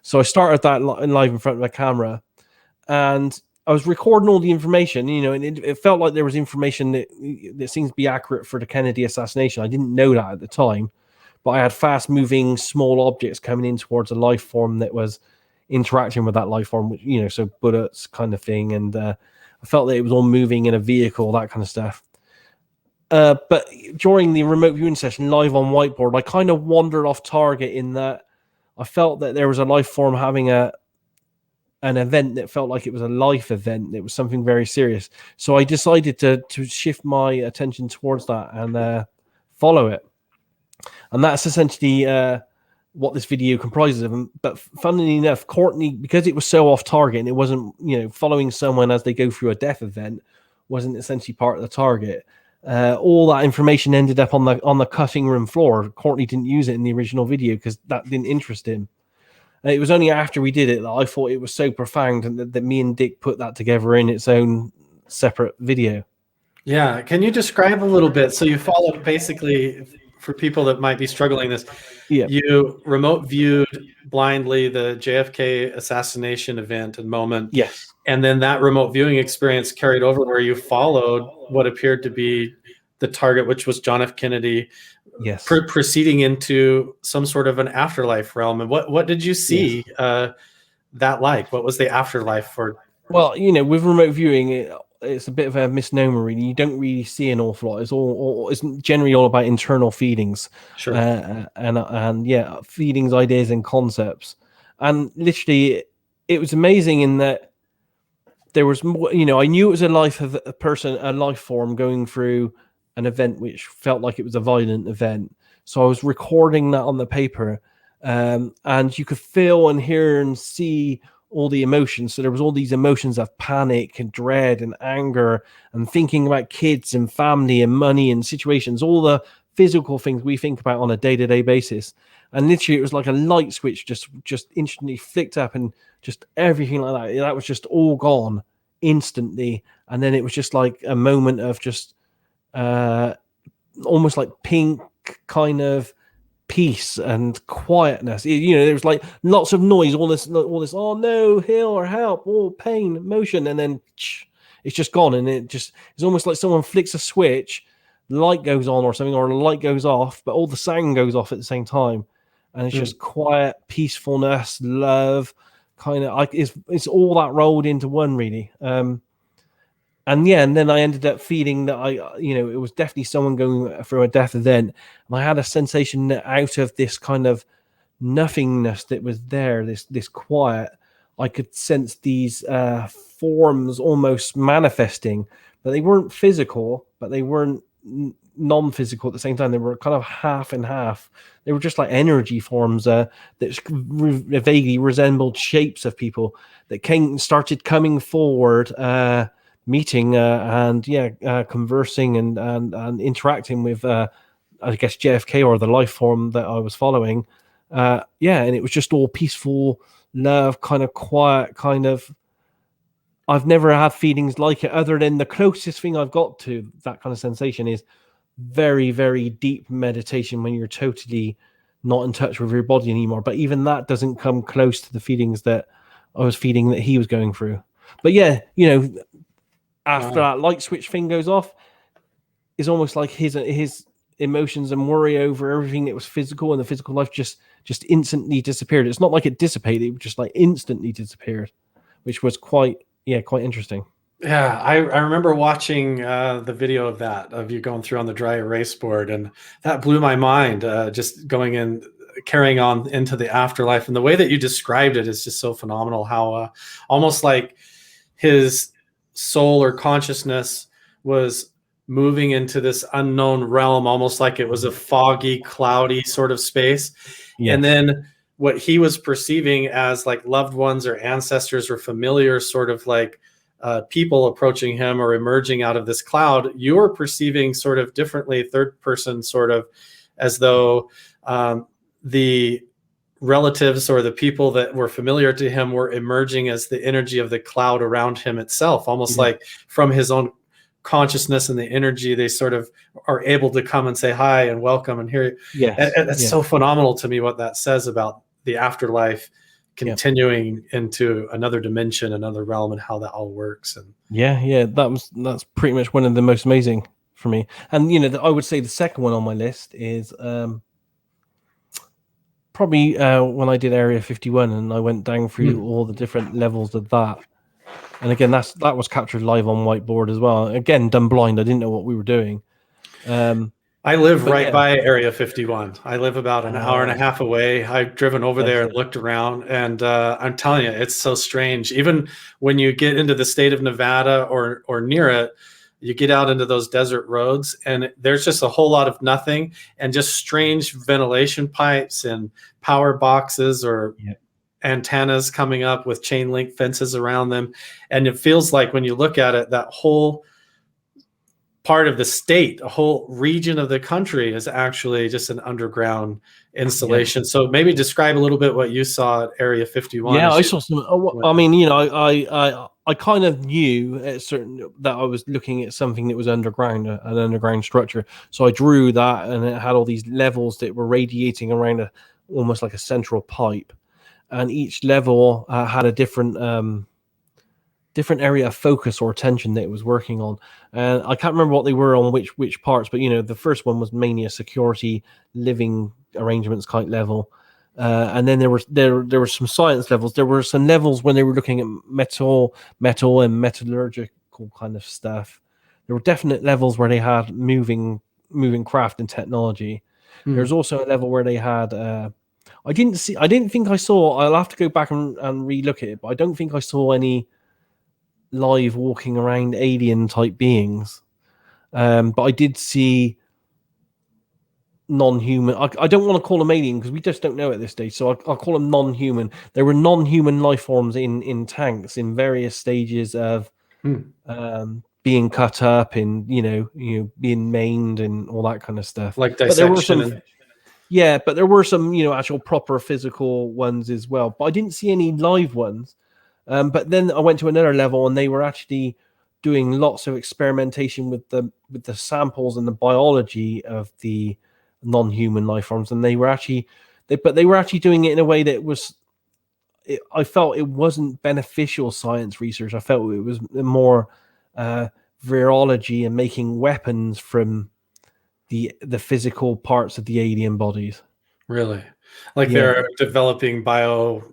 So I started that live in front of a camera, and I was recording all the information, and it felt like there was information that seems to be accurate for the Kennedy assassination. I didn't know that at the time, but I had fast-moving small objects coming in towards a life form that was interacting with that life form, which, so bullets kind of thing, and I felt that it was all moving in a vehicle, that kind of stuff. But during the remote viewing session, live on whiteboard, I kind of wandered off target in that I felt that there was a life form having an event that felt like it was a life event. It was something very serious. So I decided to shift my attention towards that and follow it. And that's essentially what this video comprises of. But funnily enough, Courtney, because it was so off target and it wasn't, following someone as they go through a death event, wasn't essentially part of the target. All that information ended up on the cutting room floor. Courtney didn't use it in the original video because that didn't interest him. It was only after we did it that I thought it was so profound and that me and Dick put that together in its own separate video. Yeah. Can you describe a little bit? So you followed, basically, for people that might be struggling this, you remote viewed blindly the JFK assassination event and moment. Yes. And then that remote viewing experience carried over where you followed what appeared to be the target, which was John F. Kennedy, proceeding into some sort of an afterlife realm. And what did you see that like? What was the afterlife for? Well, with remote viewing, it's a bit of a misnomer, really. You don't really see an awful lot. It's generally all about internal feelings, Sure. and yeah, feelings, ideas, and concepts. And literally, it was amazing in that there was more. I knew it was a life of a person, a life form going through an event which felt like it was a violent event. So I was recording that on the paper, and you could feel and hear and see all the emotions. So there was all these emotions of panic and dread and anger and thinking about kids and family and money and situations, all the physical things we think about on a day-to-day basis. And literally, it was like a light switch just instantly flicked up, and just everything like that. That was just all gone instantly. And then it was just like a moment of just almost like pink kind of peace and quietness. There was like lots of noise, all this, oh no, heal or help, oh pain, emotion, and then it's just gone. And it's almost like someone flicks a switch, the light goes on or something, or the light goes off, but all the sound goes off at the same time. And it's just quiet, peacefulness, love, kind of like it's all that rolled into one, really. And then I ended up feeling that it was definitely someone going through a death event. And I had a sensation that out of this kind of nothingness that was there, this quiet, I could sense these forms almost manifesting, but they weren't physical, but they weren't non-physical at the same time. They were kind of half and half. They were just like energy forms that vaguely resembled shapes of people that started coming forward, meeting and conversing and interacting with I guess JFK, or the life form that I was following. And it was just all peaceful love, kind of quiet, kind of. I've never had feelings like it, other than the closest thing I've got to that kind of sensation is very, very deep meditation when you're totally not in touch with your body anymore. But even that doesn't come close to the feelings that I was feeling that he was going through. But after that light switch thing goes off, it's almost like his emotions and worry over everything that was physical and the physical life just instantly disappeared. It's not like it dissipated; it just like instantly disappeared, which was quite interesting. Yeah, I remember watching the video of you going through on the dry erase board, and that blew my mind. Just going in, carrying on into the afterlife, and the way that you described it is just so phenomenal. How almost like his soul or consciousness was moving into this unknown realm, almost like it was a foggy, cloudy sort of space. Yes. And then what he was perceiving as like loved ones or ancestors or familiar sort of like people approaching him or emerging out of this cloud, you were perceiving sort of differently, third person, sort of as though the relatives or the people that were familiar to him were emerging as the energy of the cloud around him itself, almost like from his own consciousness and the energy, they sort of are able to come and say hi and welcome and hear you. Yes. And it's so phenomenal to me what that says about the afterlife continuing into another dimension, another realm, and how that all works. And that's pretty much one of the most amazing for me. And I would say the second one on my list is probably when I did Area 51 and I went down through all the different levels of that. And again, that was captured live on whiteboard as well. Again, done blind. I didn't know what we were doing. I live right by Area 51. I live about an hour and a half away. I've driven over there and looked around, and I'm telling you, it's so strange. Even when you get into the state of Nevada or near it, you get out into those desert roads, and there's just a whole lot of nothing, and just strange ventilation pipes and power boxes or antennas coming up with chain link fences around them. And it feels like when you look at it, that whole part of the state, a whole region of the country is actually just an underground installation. So maybe describe a little bit what you saw at Area 51. Yeah, I saw some. I mean, I kind of knew that I was looking at something that was underground, an underground structure. So I drew that, and it had all these levels that were radiating around almost like a central pipe, and each level had a different area of focus or attention that it was working on. And I can't remember what they were on which parts, but the first one was mainly a security living arrangements kind level. And then there were some science levels. There were some levels when they were looking at metal and metallurgical technological kind of stuff. There were definite levels where they had moving craft and technology. There's also a level where they had I didn't think I saw, I'll have to go back and relook at it, but I don't think I saw any live walking around alien type beings. But I did see non-human. I don't want to call them alien because we just don't know at this stage. So I'll call them non-human. There were non-human life forms in tanks in various stages of being cut up, and being maimed and all that kind of stuff. Like But there were dissection. but there were some actual proper physical ones as well. But I didn't see any live ones. But then I went to another level, and they were actually doing lots of experimentation with the samples and the biology of the non-human life forms, and they were actually doing it in a way that I felt it wasn't beneficial science research. I felt it was more virology and making weapons from the physical parts of the alien bodies. Really? Like they're developing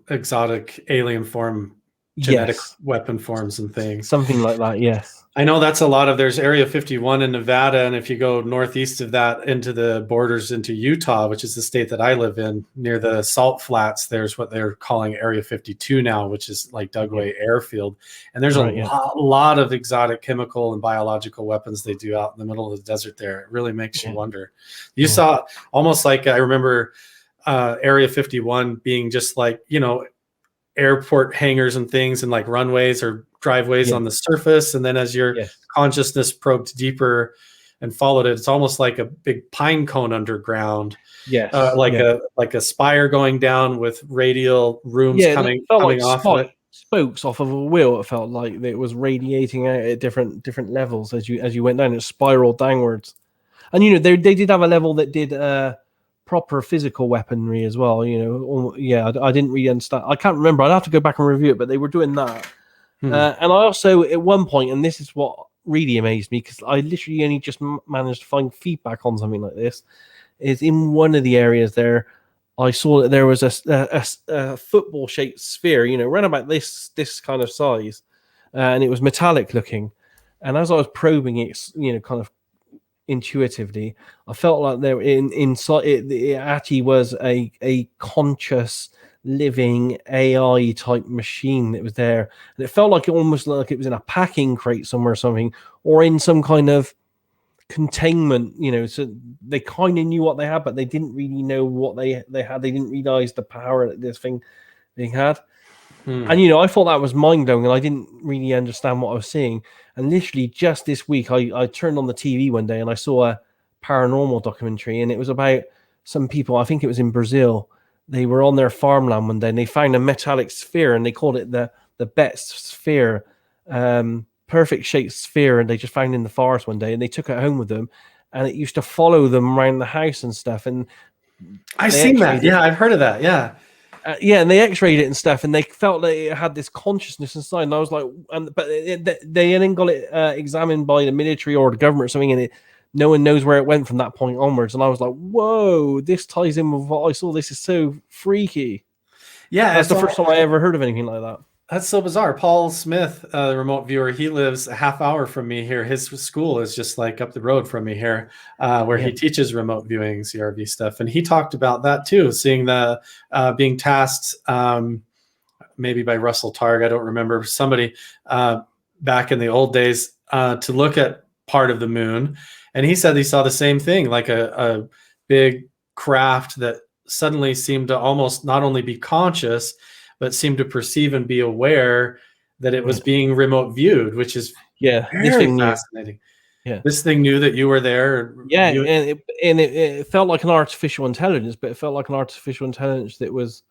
exotic alien form, genetic weapon forms and things. Something like that, yes. I know that's a lot of, there's Area 51 in Nevada, and if you go northeast of that into the borders into Utah, which is the state that I live in, near the Salt Flats, there's what they're calling Area 52 now, which is like Dugway Airfield. And there's a lot of exotic chemical and biological weapons they do out in the middle of the desert there. It really makes you wonder. You saw almost like, I remember Area 51 being just like, airport hangars and things, and like runways or driveways on the surface, and then as your consciousness probed deeper and followed it, it's almost like a big pine cone underground, like a spire going down with radial rooms coming off of it. Spokes off of a wheel. It felt like it was radiating out at different levels as you went down. It spiraled downwards, and they did have a level that did proper physical weaponry as well. I didn't really understand. I can't remember. I'd have to go back and review it, but they were doing that. And I also, at one point, and this is what really amazed me, because I literally only just managed to find feedback on something like this, is in one of the areas there, I saw that there was a football-shaped sphere, around about this kind of size, and it was metallic looking. And as I was probing it, kind of intuitively, I felt like there inside it actually was a conscious living AI type machine that was there, and it felt like it almost like it was in a packing crate somewhere or something, or in some kind of containment, so they kind of knew what they had, but they didn't really know what they had. They didn't realize the power that this thing had. And I thought that was mind-blowing, and I didn't really understand what I was seeing. And literally just this week I turned on the TV one day and I saw a paranormal documentary, and it was about some people, I think it was in Brazil. They were on their farmland one day and they found a metallic sphere, and they called it the Betz sphere, perfect shaped sphere, and they just found it in the forest one day, and they took it home with them, and it used to follow them around the house and stuff. And I've seen that. Yeah, I've heard of that. Yeah. And they x-rayed it and stuff, and they felt that it had this consciousness inside. And I was like, but they then got it examined by the military or the government or something, and no one knows where it went from that point onwards. And I was like, whoa, this ties in with what I saw. This is so freaky. Yeah, that's the first time I ever heard of anything like that. That's so bizarre. Paul Smith, the remote viewer, he lives a half hour from me here. His school is just like up the road from me here, where he teaches remote viewing CRV stuff. And he talked about that too, seeing the being tasked maybe by Russell Targ, I don't remember, somebody back in the old days to look at part of the moon. And he said he saw the same thing, like a big craft that suddenly seemed to almost not only be conscious, but seemed to perceive and be aware that it was being remote viewed, which is very fascinating. This thing knew that you were there. And it felt like an artificial intelligence, but it felt like an artificial intelligence that was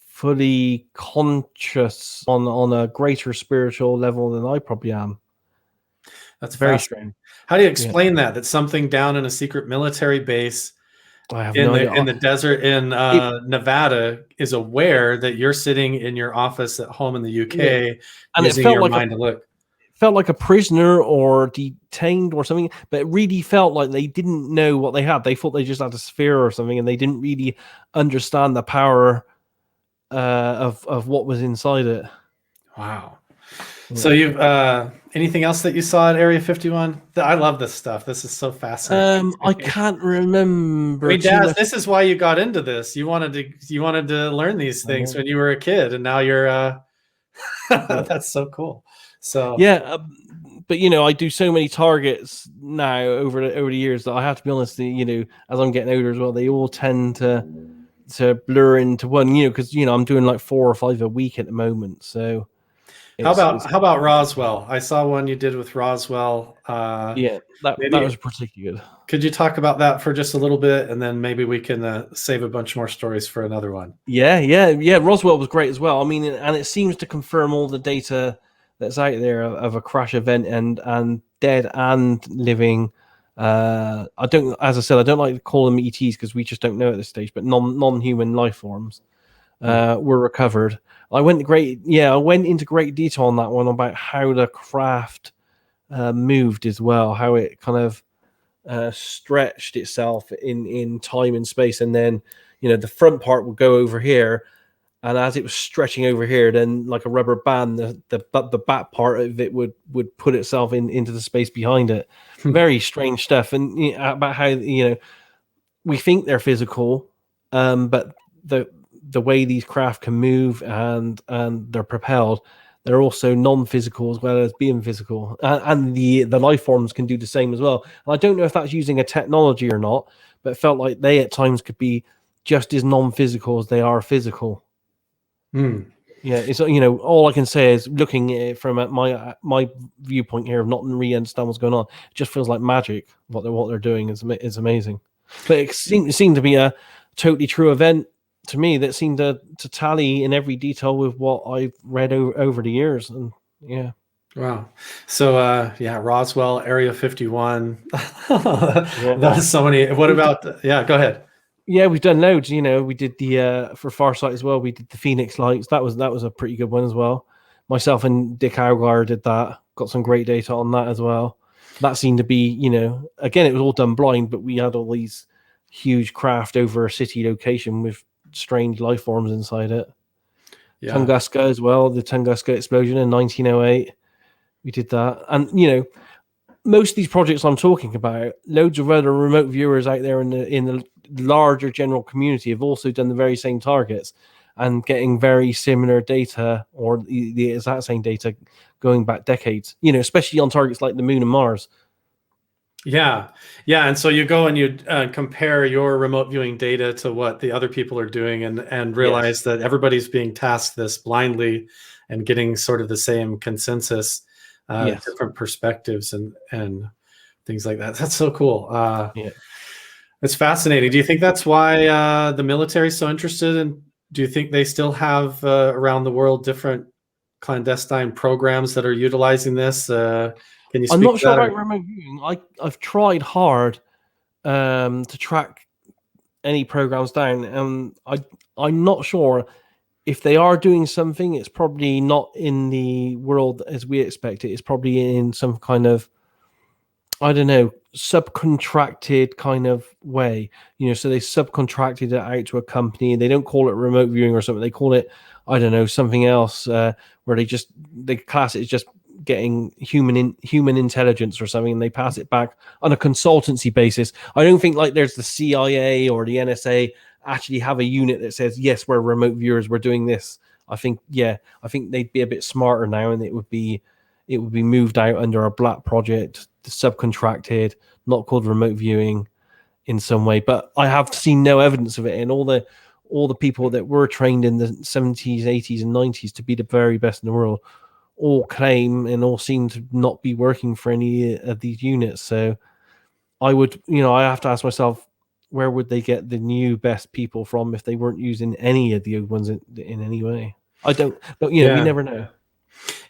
fully conscious on a greater spiritual level than I probably am. That's very strange. How do you explain that something down in a secret military base in the desert in Nevada is aware that you're sitting in your office at home in the UK, and using your mind to look? It felt like a prisoner or detained or something, but it really felt like they didn't know what they had. They thought they just had a sphere or something, and they didn't really understand the power of what was inside it. Wow. So you've anything else that you saw at Area 51? I love this stuff. This is so fascinating. I can't remember. I mean, too Daz, much. this is why you got into this. You wanted to learn these things when you were a kid, and now you're that's so cool. So yeah, but I do so many targets now over the years that I have to be honest. As I'm getting older as well, they all tend to blur into one. Because I'm doing like 4 or 5 a week at the moment. So how about Roswell? I saw one you did with Roswell. Yeah, that was particularly good. Could you talk about that for just a little bit, and then maybe we can save a bunch more stories for another one? Yeah. Roswell was great as well. I mean, and it seems to confirm all the data that's out there of a crash event and dead and living. As I said, I don't like to call them ETs because we just don't know at this stage. But non-human life forms were recovered. I went into great detail on that one about how the craft moved as well, how it kind of stretched itself in time and space, and then the front part would go over here, and as it was stretching over here, then like a rubber band, the back part of it would put itself into the space behind it. Very strange stuff, and about how we think they're physical, but the way these craft can move and they're propelled, they're also non-physical as well as being physical, and the life forms can do the same as well. And I don't know if that's using a technology or not, but it felt like they at times could be just as non-physical as they are physical. Yeah, it's all I can say is looking at it from my viewpoint here of not really understand what's going on. It just feels like magic. What they're doing is amazing, but it seemed to be a totally true event to me that seemed to tally in every detail with what I've read over the years. And yeah. Wow. So Roswell, Area 51. That's so many. What about go ahead. Yeah, we've done loads. We did the for Farsight as well. We did the Phoenix Lights. That was a pretty good one as well. Myself and Dick Augar did that. Got some great data on that as well. That seemed to be, again, it was all done blind, but we had all these huge craft over a city location with strange life forms inside it. Yeah. Tunguska as well, the Tunguska explosion in 1908. We did that. And, most of these projects I'm talking about, loads of other remote viewers out there in the larger general community have also done the very same targets and getting very similar data, or the exact same data going back decades, especially on targets like the Moon and Mars. Yeah. And so you go and you compare your remote viewing data to what the other people are doing, and realize that everybody's being tasked this blindly and getting sort of the same consensus, different perspectives and things like that. That's so cool. It's fascinating. Do you think that's why the military is so interested in? Do you think they still have around the world different clandestine programs that are utilizing this? Can you speak I'm not to sure that, about remote viewing. I've tried hard to track any programs down, and I'm not sure if they are doing something. It's probably not in the world as we expect it. It's probably in some kind of, I don't know, subcontracted kind of way. So they subcontracted it out to a company. They don't call it remote viewing or something. They call it, I don't know, something else, where they class it as just getting human intelligence or something, and they pass it back on a consultancy basis. I don't think like there's the CIA or the NSA actually have a unit that says, yes, we're remote viewers, we're doing this. I think they'd be a bit smarter now, and it would be moved out under a black project, subcontracted, not called remote viewing in some way. But I have seen no evidence of it, and all the people that were trained in the 70s, 80s and 90s to be the very best in the world all claim and all seem to not be working for any of these units. So I would, I have to ask myself, where would they get the new best people from if they weren't using any of the old ones in any way? I don't, but we never know.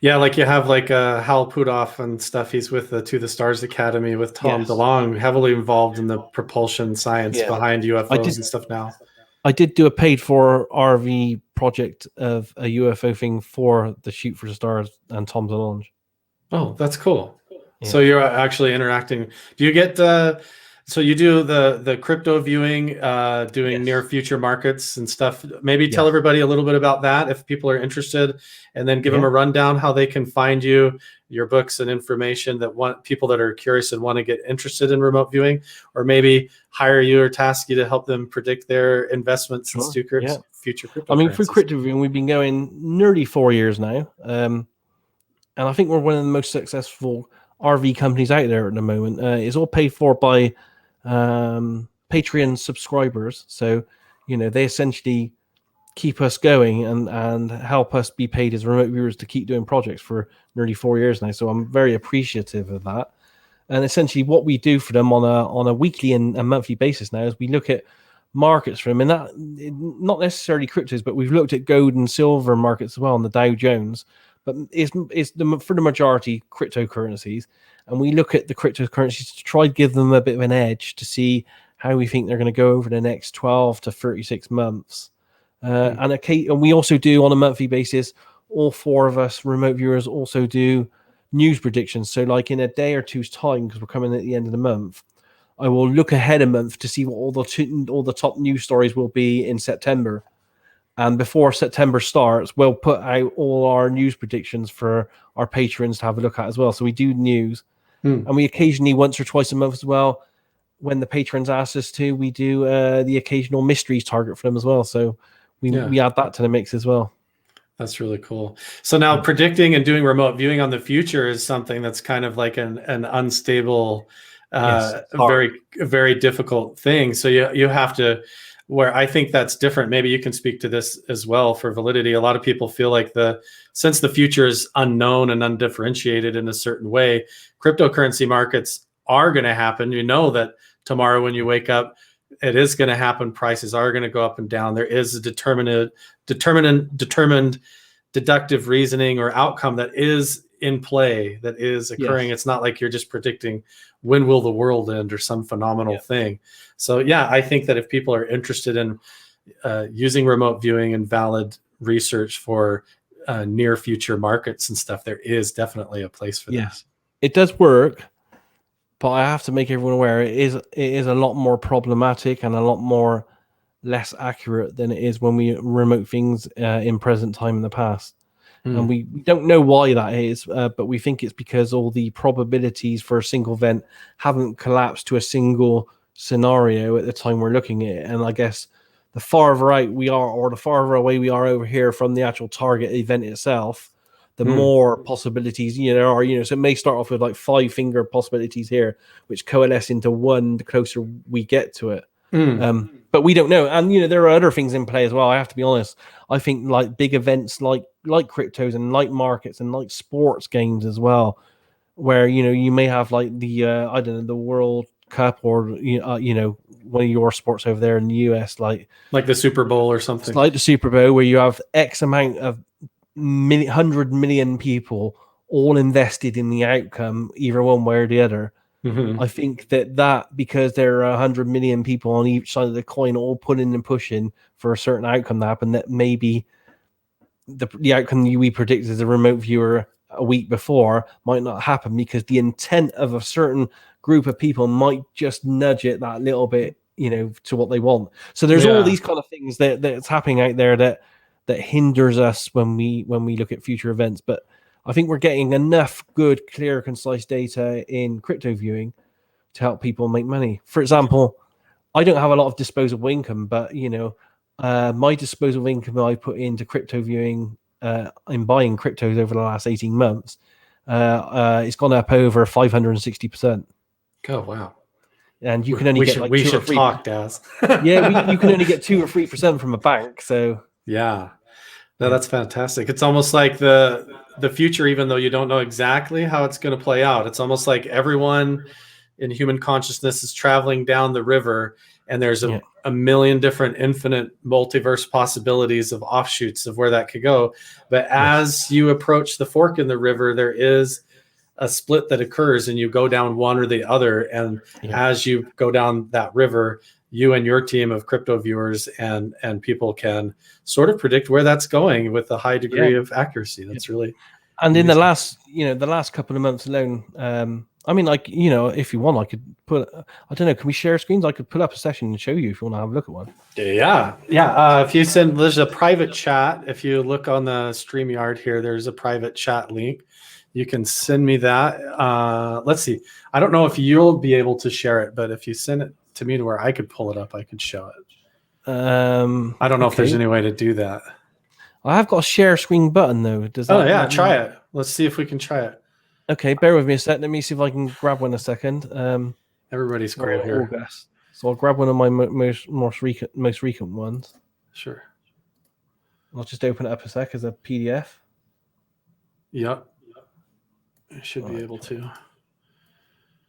Yeah, like you have like Hal Puthoff and stuff. He's with the To the Stars Academy with Tom DeLonge, heavily involved in the propulsion science behind UFOs and stuff now. I did do a paid for RV project of a UFO thing for the Shoot for the Stars and Tom DeLonge. Oh, that's cool. Yeah. So you're actually interacting. Do you get So you do the crypto viewing, doing Yes. near future markets and stuff. Maybe tell Yes. everybody a little bit about that if people are interested, and then give them Yeah. a rundown how they can find you, your books and information that want people that are curious and want to get interested in remote viewing, or maybe hire you or task you to help them predict their investments Sure. in Yeah. future I mean, for cryptocurrencies. crypto viewing, we've been going nearly 4 years now. And I think we're one of the most successful RV companies out there at the moment. It's all paid for by Patreon subscribers. So, they essentially keep us going and help us be paid as remote viewers to keep doing projects for nearly 4 years now. So I'm very appreciative of that. And essentially what we do for them on a weekly and a monthly basis now is we look at markets for them, and that not necessarily cryptos, but we've looked at gold and silver markets as well on the Dow Jones, but it's for the majority cryptocurrencies. And we look at the cryptocurrencies to try to give them a bit of an edge to see how we think they're going to go over the next 12 to 36 months. And we also do on a monthly basis, all four of us remote viewers also do news predictions. So like in a day or two's time, because we're coming at the end of the month, I will look ahead a month to see what all the top news stories will be in September. And before September starts, we'll put out all our news predictions for our patrons to have a look at as well. So we do news. And we occasionally, once or twice a month as well, when the patrons ask us to, we do the occasional mysteries target for them as well. So we add that to the mix as well. That's really cool. So now predicting and doing remote viewing on the future is something that's kind of like an unstable, very, very difficult thing. So you have to, where I think that's different. Maybe you can speak to this as well for validity. A lot of people feel like since the future is unknown and undifferentiated in a certain way, cryptocurrency markets are going to happen. You know that tomorrow when you wake up, it is going to happen. Prices are going to go up and down. There is a determined deductive reasoning or outcome that is in play, that is occurring. Yes. It's not like you're just predicting when will the world end or some phenomenal thing. So I think that if people are interested in using remote viewing and valid research for near future markets and stuff, there is definitely a place for this. It does work. But I have to make everyone aware it is a lot more problematic and a lot more less accurate than it is when we remote things in present time in the past. And we don't know why that is, but we think it's because all the probabilities for a single event haven't collapsed to a single scenario at the time we're looking at it. And I guess the farther out we are, or the farther away we are over here from the actual target event itself, the more possibilities there are. So it may start off with like 5 finger possibilities here, which coalesce into one the closer we get to it. But we don't know. And there are other things in play as well. I have to be honest. I think like big events like cryptos and like markets and like sports games as well, where you may have like the I don't know, the World Cup or one of your sports over there in the US, like the Super Bowl or something. It's like the Super Bowl where you have X amount of 100 million people all invested in the outcome, either one way or the other. I think that because there are 100 million people on each side of the coin all putting and pushing for a certain outcome to happen, that maybe the outcome we predicted as a remote viewer a week before might not happen, because the intent of a certain group of people might just nudge it that little bit, to what they want. So there's all these kind of things that's happening out there that hinders us when we look at future events. But I think we're getting enough good, clear, concise data in crypto viewing to help people make money. For example, I don't have a lot of disposable income, but my disposable income I put into crypto viewing in buying cryptos over the last 18 months, it's gone up over 560%. Oh wow! And you can only get like 2 or 3. Talk, Daz. You can only get 2 or 3% from a bank. So that's fantastic. It's almost like the future, even though you don't know exactly how it's going to play out. It's almost like everyone in human consciousness is traveling down the river, and there's a million different infinite multiverse possibilities of offshoots of where that could go. But as you approach the fork in the river, there is a split that occurs, and you go down one or the other. And as you go down that river, you and your team of crypto viewers and people can sort of predict where that's going with a high degree of accuracy. That's really and amazing. In the last couple of months alone, I mean, like, you know, if you want, I could put. I don't know. Can we share screens? I could put up a session and show you if you want to have a look at one. Yeah. If you there's a private chat. If you look on the StreamYard here, there's a private chat link. You can send me that. Let's see. I don't know if you'll be able to share it, but if you send it to me to where I could pull it up, I could show it. I don't know if there's any way to do that. I have got a share screen button though. Does that? Oh yeah, try it. Let's see if we can try it. Okay, bear with me a sec. Let me see if I can grab one a second. Everybody's great here. August. So I'll grab one of my most recent ones. Sure. I'll just open it up a sec as a PDF. Yep. I should be able to.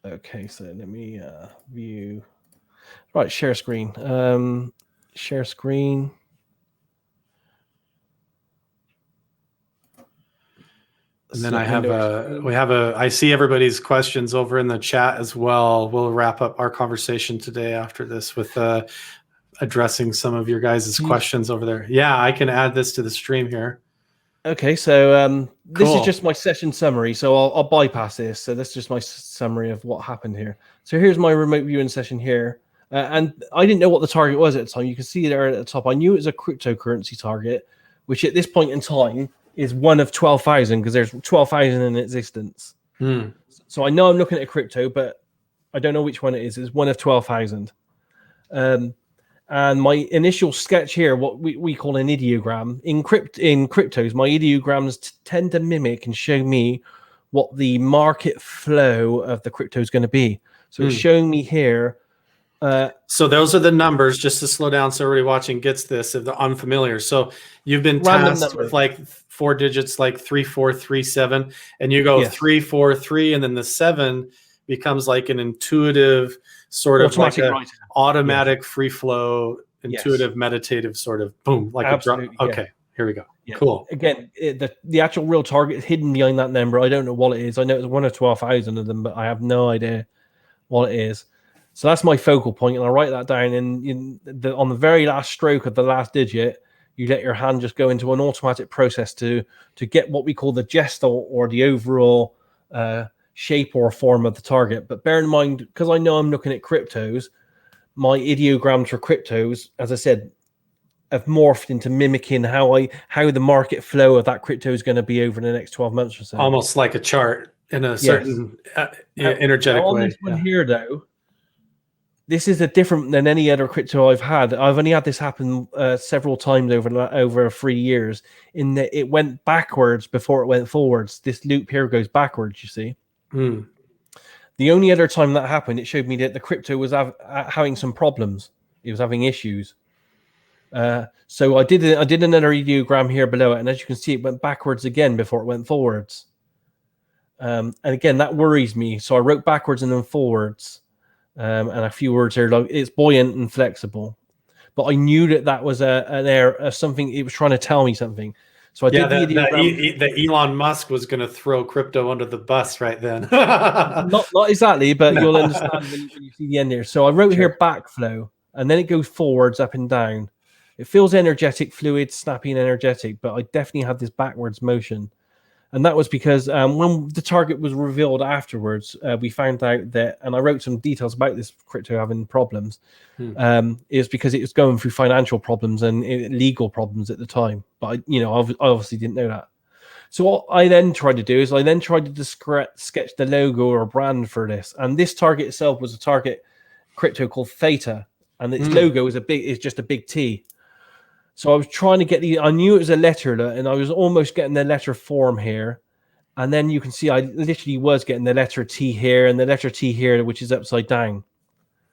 Okay, so let me view. Right, share screen. Share screen. And then I see everybody's questions over in the chat as well. We'll wrap up our conversation today after this with addressing some of your guys' questions over there. Yeah, I can add this to the stream here. Okay, so this is just my session summary. So I'll bypass this. So that's just my summary of what happened here. So here's my remote viewing session here. And I didn't know what the target was at the time. You can see there at the top. I knew it was a cryptocurrency target, which at this point in time is one of 12,000 because there's 12,000 in existence. So I know I'm looking at a crypto, but I don't know which one it is. It's one of 12,000. And my initial sketch here, what we call an ideogram, in cryptos, my ideograms tend to mimic and show me what the market flow of the crypto is going to be. So it's showing me here. So those are the numbers, just to slow down so everybody watching gets this, if they're unfamiliar. So you've been tasked with like 4 digits, like 3437, and you go 343, and then the 7 becomes like an intuitive sort of like a automatic free flow, intuitive, meditative sort of boom, like a drop. Okay, here we go. Yeah. Cool. Again, the actual real target is hidden behind that number. I don't know what it is. I know it's one of 12,000 of them, but I have no idea what it is. So that's my focal point, and I write that down. And on the very last stroke of the last digit, you let your hand just go into an automatic process to get what we call the gestal or the overall shape or form of the target. But bear in mind, because I know I'm looking at cryptos, my ideograms for cryptos, as I said, have morphed into mimicking how the market flow of that crypto is going to be over the next 12 months or so. Almost like a chart in a certain energetic way. On this one here, though, this is different than any other crypto I've had. I've only had this happen several times over 3 years. In that it went backwards before it went forwards. This loop here goes backwards. You see. The only other time that happened, it showed me that the crypto was having some problems. It was having issues. So I did another ideogram here below it, and as you can see, it went backwards again before it went forwards. And again, that worries me. So I wrote backwards and then forwards. And a few words here, like it's buoyant and flexible, but I knew that was something. It was trying to tell me something. So I did that Elon Musk was going to throw crypto under the bus right then. not exactly, but you'll understand when you see the end here. So I wrote here backflow, and then it goes forwards, up and down. It feels energetic, fluid, snappy, and energetic, but I definitely had this backwards motion. And that was because when the target was revealed afterwards, we found out that, and I wrote some details about this crypto having problems. It was because it was going through financial problems and legal problems at the time. But I obviously didn't know that. So what I then tried to do is sketch the logo or brand for this. And this target itself was a target crypto called Theta, and its logo is just a big T. So I was trying to get I knew it was a letter, and I was almost getting the letter form here. And then you can see I literally was getting the letter T here and the letter T here, which is upside down.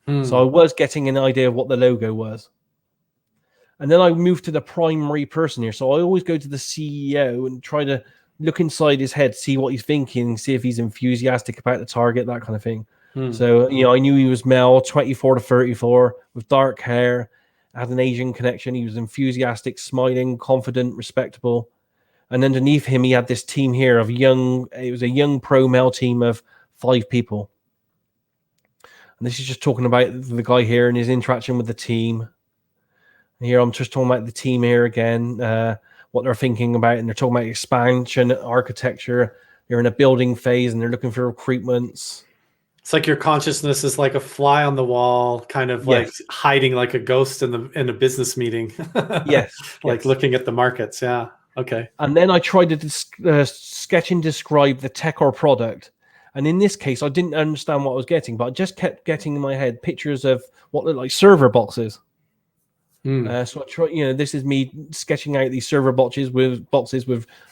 So I was getting an idea of what the logo was. And then I moved to the primary person here. So I always go to the CEO and try to look inside his head, see what he's thinking, see if he's enthusiastic about the target, that kind of thing. So, I knew he was male, 24 to 34, with dark hair, had an Asian connection. He was enthusiastic, smiling, confident, respectable. And underneath him, he had this team here of it was a young pro male team of 5 people. And this is just talking about the guy here and his interaction with the team. And here I'm just talking about the team here again, what they're thinking about. And they're talking about expansion, architecture. They're in a building phase and they're looking for recruitments. It's like your consciousness is like a fly on the wall, kind of like Yes. hiding like a ghost in a business meeting, Yes. like Yes. looking at the markets. Yeah. Okay. And then I tried to sketch and describe the tech or product. And in this case, I didn't understand what I was getting, but I just kept getting in my head pictures of what looked like server boxes. So I try, this is me sketching out these server boxes with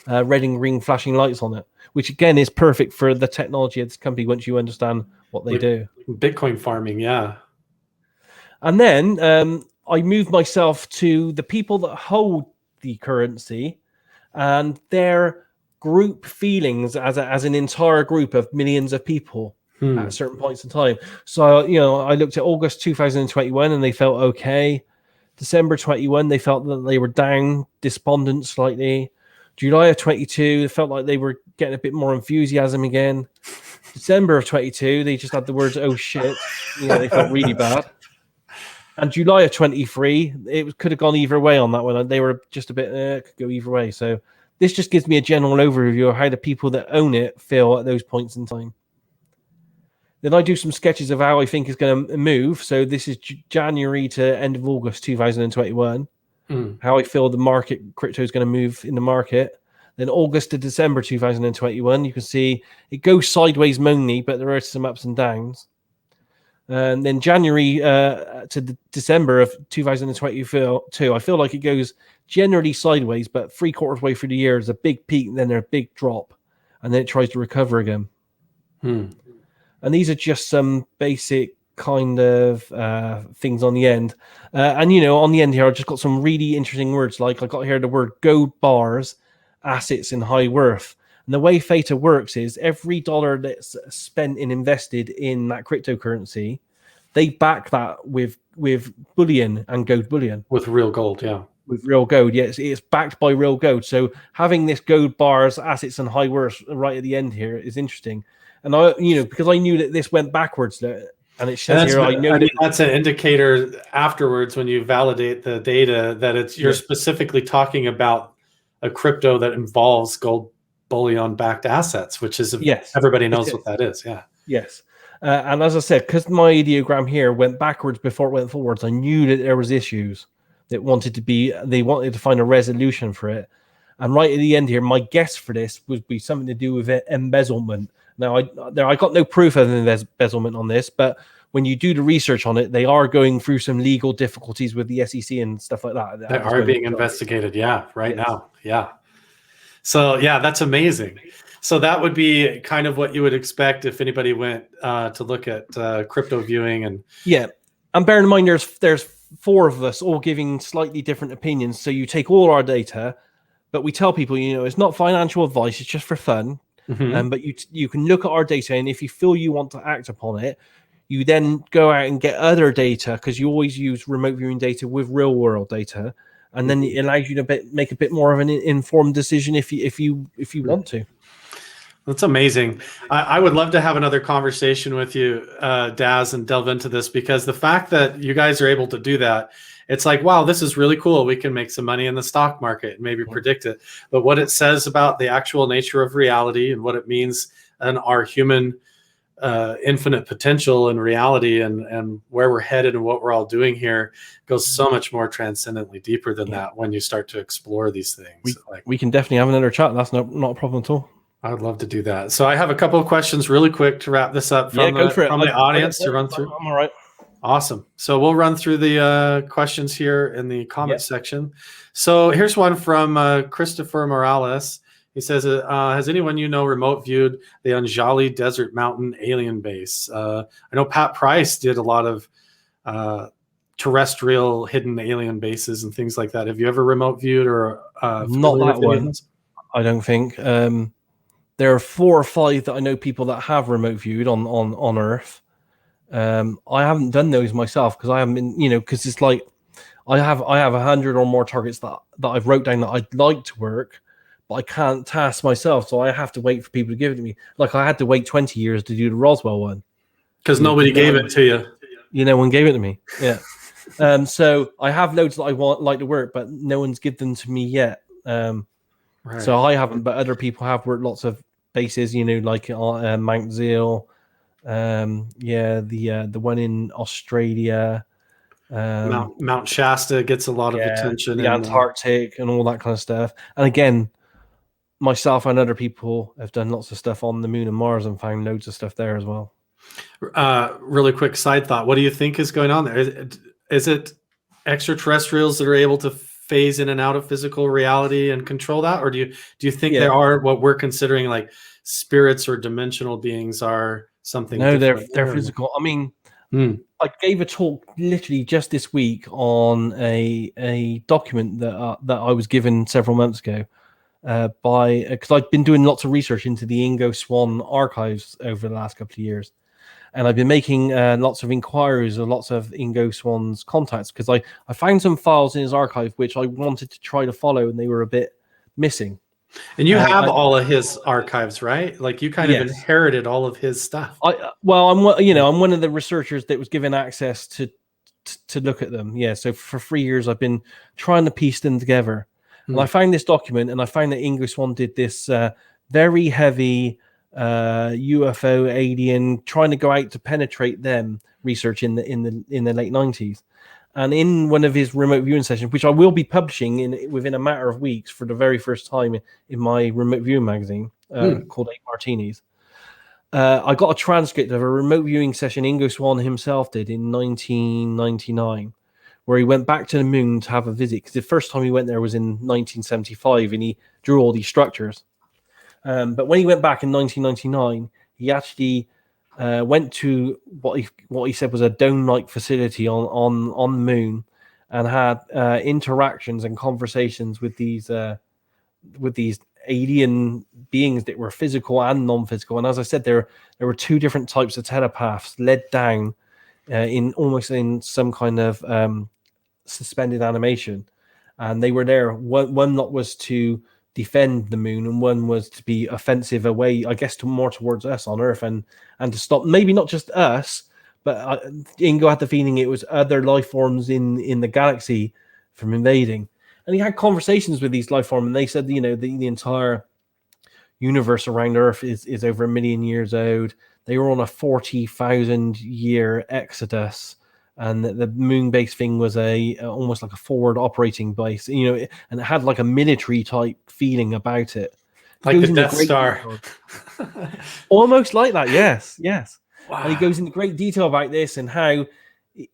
red and green flashing lights on it, which again is perfect for the technology of this company once you understand what they do. Bitcoin farming, yeah. And then I moved myself to the people that hold the currency and their group feelings as an entire group of millions of people at certain points in time. So, I looked at August 2021 and they felt okay. December 21, they felt that they were down, despondent slightly. July of 22, they felt like they were getting a bit more enthusiasm again. December of 22, they just had the words, oh shit. They felt really bad. And July of 23, it could have gone either way on that one. They were just a bit, could go either way. So this just gives me a general overview of how the people that own it feel at those points in time. Then I do some sketches of how I think it's going to move. So this is January to end of August 2021. How I feel the market, crypto is going to move in the market. Then August to December 2021, you can see it goes sideways mainly, but there are some ups and downs. And then January to December of 2022, I feel like it goes generally sideways, but 3/4 way through the year is a big peak, and then there's a big drop, and then it tries to recover again. And these are just some basic kind of things on the end. And, on the end here, I've just got some really interesting words. Like I got here the word gold bars, assets, and high worth. And the way Theta works is every dollar that's spent and invested in that cryptocurrency, they back that with bullion and gold bullion. With real gold, yeah. With real gold, yes. It's backed by real gold. So having this gold bars, assets, and high worth right at the end here is interesting. And because I knew that this went backwards, and it says here, I know that's an indicator afterwards when you validate the data that you're specifically talking about a crypto that involves gold bullion backed assets, which is everybody knows what that is. Yeah. Yes. And as I said, because my ideogram here went backwards before it went forwards, I knew that there was issues that they wanted to find a resolution for it. And right at the end here, my guess for this would be something to do with embezzlement. Now, I got no proof of embezzlement on this, but when you do the research on it, they are going through some legal difficulties with the SEC and stuff like that. They are being investigated, right now. Yeah. So, yeah, that's amazing. So that would be kind of what you would expect if anybody went to look at crypto viewing. And bear in mind, there's 4 of us all giving slightly different opinions. So you take all our data, but we tell people, it's not financial advice. It's just for fun. But you can look at our data, and if you feel you want to act upon it, you then go out and get other data, because you always use remote viewing data with real world data, and then it allows you to make a bit more of an informed decision if you want to. That's amazing. I would love to have another conversation with you, Daz, and delve into this, because the fact that you guys are able to do that, it's like, wow, this is really cool. We can make some money in the stock market and maybe predict it. But what it says about the actual nature of reality and what it means and our human infinite potential and reality and where we're headed and what we're all doing here goes so much more transcendently deeper than that when you start to explore these things. We can definitely have another chat. That's not a problem at all. I would love to do that. So I have a couple of questions really quick to wrap this up from the audience to run through. I'm all right. Awesome. So we'll run through the questions here in the comment section. So here's one from Christopher Morales. He says, has anyone remote viewed the Anjali Desert Mountain alien base? I know Pat Price did a lot of terrestrial hidden alien bases and things like that. Have you ever remote viewed or not that one? I don't think. There are 4 or 5 that I know people that have remote viewed on Earth. I haven't done those myself because I haven't been, because it's like I have 100 or more targets that I've wrote down that I'd like to work, but I can't task myself, so I have to wait for people to give it to me. Like I had to wait 20 years to do the Roswell one because nobody gave it to you. No one gave it to me. Yeah. So I have loads that I like to work, but no one's given them to me yet. Right. So I haven't, but other people have worked lots of bases, like Mount Zeal, Yeah, the one in Australia. Mount Shasta gets a lot of Yeah, attention, the and Antarctic and all that kind of stuff. And again, myself and other people have done lots of stuff on the moon and Mars and found loads of stuff there as well. really quick side thought: what do you think is going on there? Is it extraterrestrials that are able to phase in and out of physical reality and control that, or do you think Yeah, there are what we're considering like spirits or dimensional beings are something no, different? they're physical. I mean, Hmm. I gave a talk literally just this week on a document that I was given several months ago by because I've been doing lots of research into the Ingo Swann archives over the last couple of years, and I've been making lots of inquiries or lots of Ingo Swann's contacts because I found some files in his archive which I wanted to try to follow, and they were a bit missing. And you have I, all of his archives, right? Like you kind of yes, inherited all of his stuff. well, I'm one of the researchers that was given access to look at them. Yeah, so for 3 years I've been trying to piece them together, and I found this document, and I found that Ingo Swann did this very heavy UFO alien trying to go out to penetrate them research in the late 90s. And in one of his remote viewing sessions, which I will be publishing within a matter of weeks for the very first time in my remote viewing magazine called Eight Martinis, I got a transcript of a remote viewing session Ingo Swann himself did in 1999, where he went back to the moon to have a visit. Because the first time he went there was in 1975, and he drew all these structures. But when he went back in 1999, he actually went to what he said was a dome-like facility on the moon, and had interactions and conversations with these alien beings that were physical and non-physical. And as I said, there were two different types of telepaths led down in almost in some kind of suspended animation, and they were there. One that was to defend the moon, and one was to be offensive away, I guess, to more towards us on Earth, and to stop maybe not just us, but Ingo had the feeling it was other life forms in the galaxy from invading. And he had conversations with these life forms, and they said, the entire universe around Earth is over 1 million years old. They were on a 40,000 year exodus, and the moon base thing was almost like a forward operating base, and it had like a military type feeling about it. Like the Death Star. Almost like that, yes. Wow. And he goes into great detail about this and how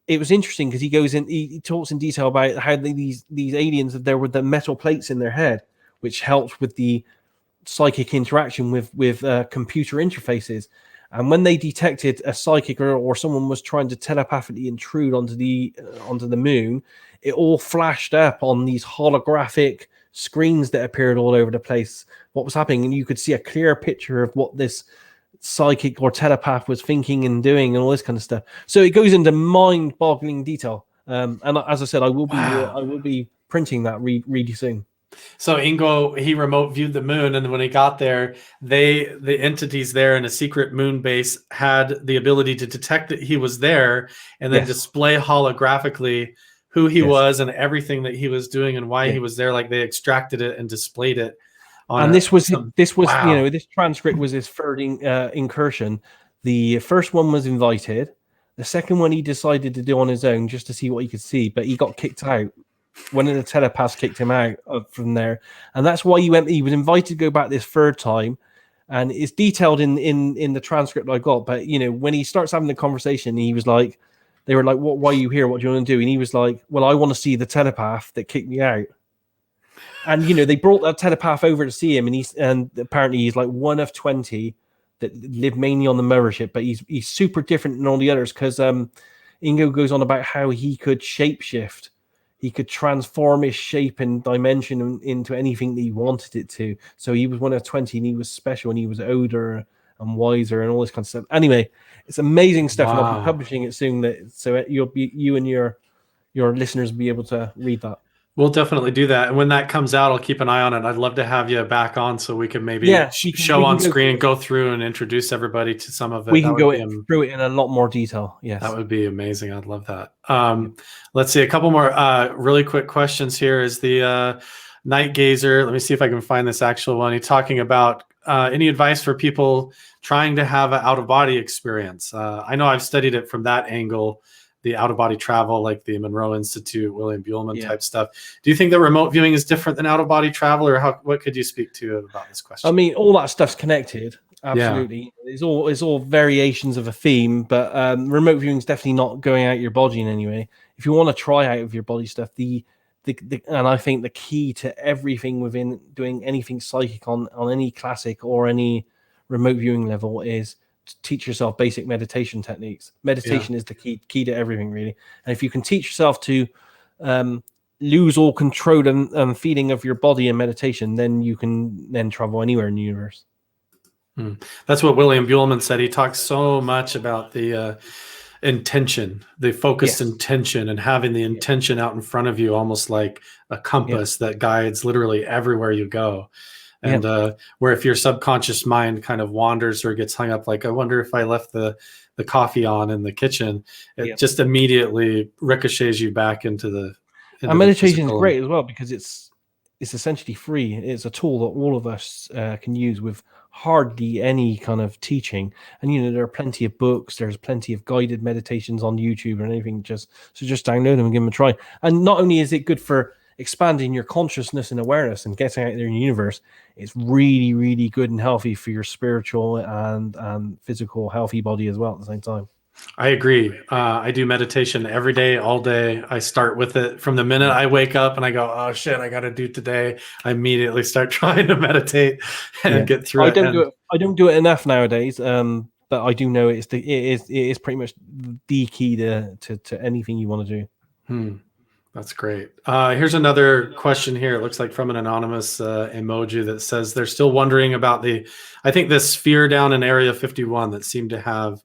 it was interesting because he talks in detail about how these aliens, there were the metal plates in their head, which helped with the psychic interaction with computer interfaces. And when they detected a psychic or someone was trying to telepathically intrude onto the moon, it all flashed up on these holographic screens that appeared all over the place, what was happening, and you could see a clear picture of what this psychic or telepath was thinking and doing and all this kind of stuff. So it goes into mind-boggling detail. And as I said, I will be printing that really soon. So Ingo, he remote viewed the moon, and when he got there, the entities there in a secret moon base had the ability to detect that he was there, and then display holographically who he was and everything that he was doing and why he was there. Like they extracted it and displayed it. This transcript was his third incursion. The first one was invited. The second one he decided to do on his own just to see what he could see, but he got kicked out. One of the telepaths kicked him out from there, and that's why he was invited to go back this third time, and it's detailed in the transcript I got. But when he starts having the conversation, he was like, they were like, why are you here? What do you want to do? And he was like, well, I want to see the telepath that kicked me out. And they brought that telepath over to see him, and apparently he's like one of 20 that live mainly on the mothership, but he's super different than all the others because Ingo goes on about how he could shapeshift. He could transform his shape and dimension into anything that he wanted it to. So he was one of 20, and he was special, and he was older and wiser and all this kind of stuff. Anyway, it's amazing stuff, and I'll be publishing it soon. So you and your listeners will be able to read that. We'll definitely do that. And when that comes out, I'll keep an eye on it. I'd love to have you back on so we can maybe show on screen and go through and introduce everybody to some of it. We can go through it in a lot more detail. Yes. That would be amazing. I'd love that. Let's see. A couple more really quick questions here is the Night Gazer. Let me see if I can find this actual one. He's talking about any advice for people trying to have an out-of-body experience? I know I've studied it from that angle, the out-of-body travel, like the Monroe Institute, William Buhlman type stuff. Do you think that remote viewing is different than out-of-body travel, or what could you speak to about this question? I mean, all that stuff's connected. Absolutely. Yeah. It's all variations of a theme, but remote viewing is definitely not going out your body in any way. If you want to try out of your body stuff, and I think the key to everything within doing anything psychic on any classic or any remote viewing level is to teach yourself basic meditation techniques. Meditation is the key to everything, really. And if you can teach yourself to lose all control and feeling of your body in meditation, then you can then travel anywhere in the universe. That's what William Buhlman said. He talks so much about the intention, the focused intention, and having the intention out in front of you, almost like a compass that guides literally everywhere you go. And where if your subconscious mind kind of wanders or gets hung up, like, I wonder if I left the coffee on in the kitchen, it just immediately ricochets you back into the. And meditation is great as well because it's essentially free. It's a tool that all of us can use with hardly any kind of teaching. And there are plenty of books, there's plenty of guided meditations on YouTube or anything. Just download them and give them a try. And not only is it good for expanding your consciousness and awareness and getting out there in the universe, it's really, really good and healthy for your spiritual and physical healthy body as well at the same time. I agree. I do meditation every day, all day. I start with it from the minute I wake up and I go, oh shit, I got to do today. I immediately start trying to meditate and get through it. I don't do it enough nowadays. But I do know it is pretty much the key to anything you want to do. That's great. Here's another question here. It looks like from an anonymous emoji that says they're still wondering about the sphere down in Area 51 that seemed to have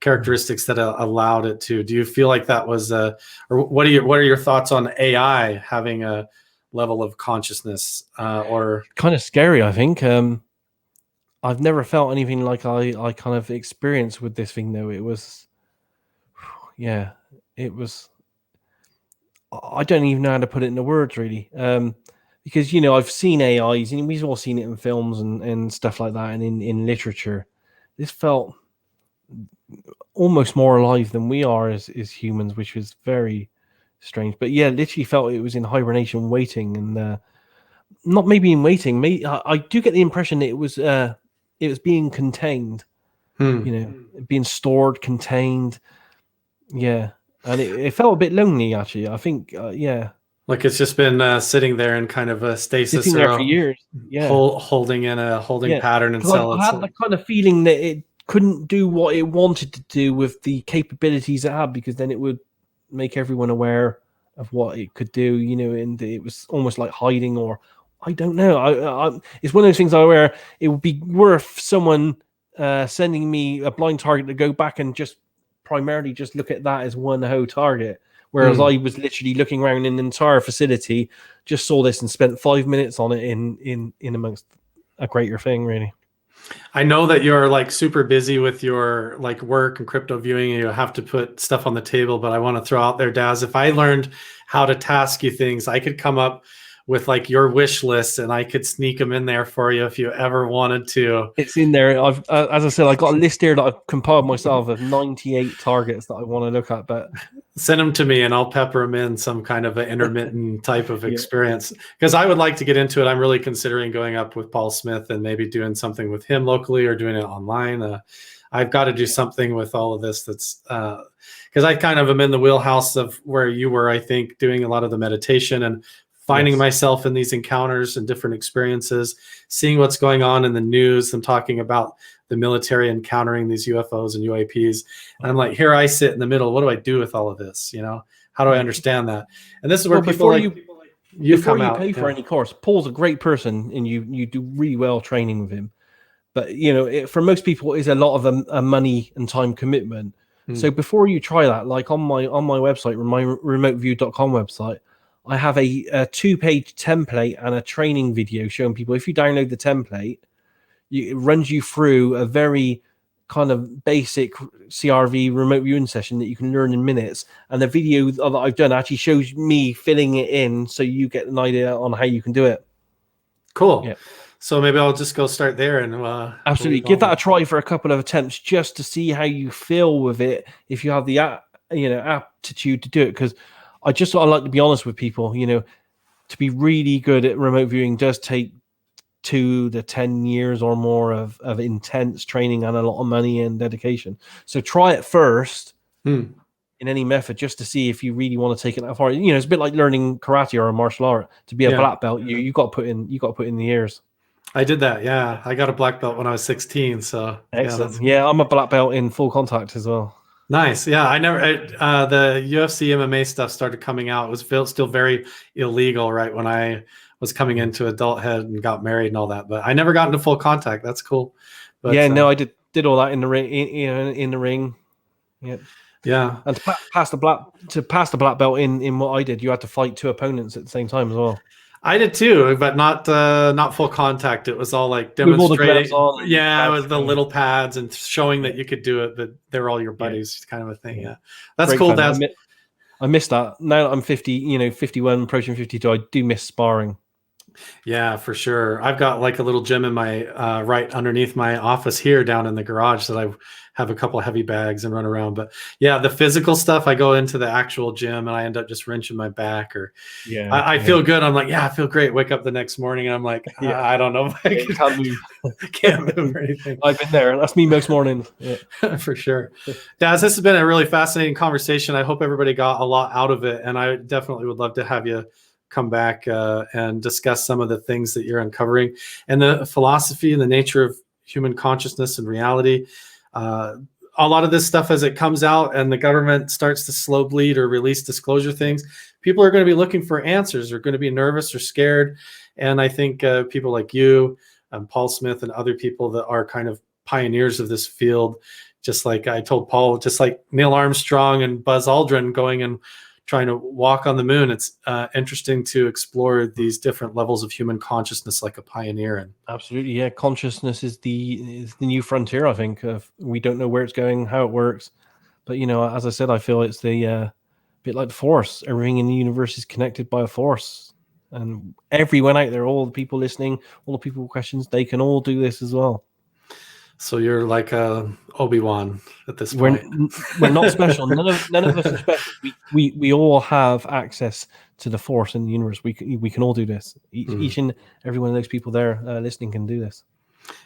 characteristics that allowed it to. Do you feel like that was or what are your thoughts on AI having a level of consciousness or kind of scary? I think I've never felt anything like I kind of experienced with this thing though. It was I don't even know how to put it into words really, because I've seen AIs and we've all seen it in films and stuff like that and in literature. This felt almost more alive than we are as humans, which was very strange. But literally felt it was in hibernation, waiting, and not maybe in waiting. Maybe I do get the impression that it was being contained, being stored, contained. Yeah, and it felt a bit lonely actually. I think, like it's just been sitting there in kind of a stasis sitting there for years. Holding in a holding pattern and cell. I had the kind of feeling that it couldn't do what it wanted to do with the capabilities it had, because then it would make everyone aware of what it could do, and it was almost like hiding, or I don't know. It's one of those things where it would be worth someone sending me a blind target to go back and just primarily just look at that as one whole target. Whereas I was literally looking around an entire facility, just saw this and spent 5 minutes on it in amongst a greater thing, really. I know that you're like super busy with your like work and crypto viewing and you have to put stuff on the table, but I want to throw out there, Daz, if I learned how to task you things, I could come up with like your wish list and I could sneak them in there for you if you ever wanted to. It's in there. I've, as I said, I got a list here that I've compiled myself of 98 targets that I want to look at, but send them to me and I'll pepper them in some kind of an intermittent type of experience, because I would like to get into it. I'm really considering going up with Paul Smith and maybe doing something with him locally or doing it online. I've got to do something with all of this. That's because I kind of am in the wheelhouse of where you were, I think, doing a lot of the meditation and finding myself in these encounters and different experiences, seeing what's going on in the news and talking about the military encountering these UFOs and UAPs. And I'm like, here I sit in the middle. What do I do with all of this? How do I understand that? And this is where before you pay for any course, Paul's a great person and you do really well training with him. But, for most people, it's a lot of a money and time commitment. So before you try that, like on my website, my remoteview.com website, I have a 2-page template and a training video showing people, if you download the template, it runs you through a very kind of basic CRV remote viewing session that you can learn in minutes. And the video that I've done actually shows me filling it in so you get an idea on how you can do it. Cool. Yeah. So maybe I'll just go start there and Absolutely, give that a try for a couple of attempts just to see how you feel with it. If you have the aptitude to do it, because I like to be honest with people. To be really good at remote viewing does take 2 to 10 years or more of intense training and a lot of money and dedication. So try it first in any method just to see if you really want to take it that far. It's a bit like learning karate or a martial art. To be a black belt, you got to put in the years. I did that. Yeah. I got a black belt when I was 16. So excellent. Yeah, I'm a black belt in full contact as well. Nice. Yeah. The UFC MMA stuff started coming out. It was still very illegal, right? When I was coming into adulthood and got married and all that, but I never got into full contact. That's cool. But, I did all that in the ring, in the ring. Yeah. Yeah. And to pass the black belt in what I did, you had to fight 2 opponents at the same time as well. I did too, but not full contact. It was all like demonstrating. Yeah, it was the little pads and showing that you could do it, but they're all your buddies, kind of a thing. Yeah, that's great, cool. Daz. I missed that. Now that I'm 50, 51, approaching 52, I do miss sparring. Yeah, for sure. I've got like a little gym in my right underneath my office here down in the garage that I have a couple of heavy bags and run around. But yeah, the physical stuff, I go into the actual gym and I end up just wrenching my back, or I feel good. I'm like, I feel great. Wake up the next morning and I'm like, I don't know if I can't move. Can't move or anything. I've been there. That's me most mornings. Yeah. For sure. Daz, this has been a really fascinating conversation. I hope everybody got a lot out of it. And I definitely would love to have you come back and discuss some of the things that you're uncovering and the philosophy and the nature of human consciousness and reality. A lot of this stuff, as it comes out and the government starts to slow bleed or release disclosure things, people are going to be looking for answers. They're going to be nervous or scared. And I think people like you and Paul Smith and other people that are kind of pioneers of this field, just like I told Paul, just like Neil Armstrong and Buzz Aldrin going and trying to walk on the moon. It's interesting to explore these different levels of human consciousness like a pioneer. And absolutely, yeah, consciousness is the new frontier. I think we don't know where it's going, how it works, but as I said, I feel it's the bit like the Force. Everything in the universe is connected by a force, and everyone out there, all the people listening, all the people with questions, they can all do this as well. So you're like Obi-Wan at this point. We're not special. None of us are special. We all have access to the force in the universe. We can all do this. Each and every one of those people there listening can do this.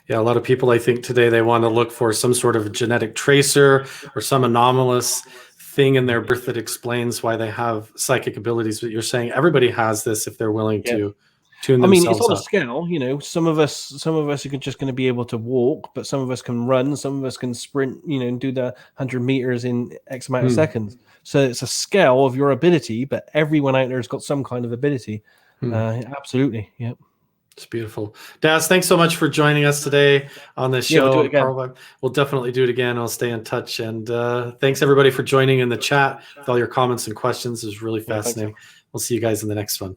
Yeah, a lot of people, I think today, they want to look for some sort of genetic tracer or some anomalous thing in their birth that explains why they have psychic abilities. But you're saying everybody has this if they're willing to tune themselves it's on up. a scale. Some of us are just going to be able to walk, but some of us can run, some of us can sprint, and do the 100 meters in X amount of seconds. So it's a scale of your ability, but everyone out there has got some kind of ability. Absolutely. Yeah. It's beautiful. Daz, thanks so much for joining us today on this show. We'll do it again. We'll definitely do it again. I'll stay in touch. And thanks everybody for joining in the chat with all your comments and questions. It was really fascinating. We'll see you guys in the next one.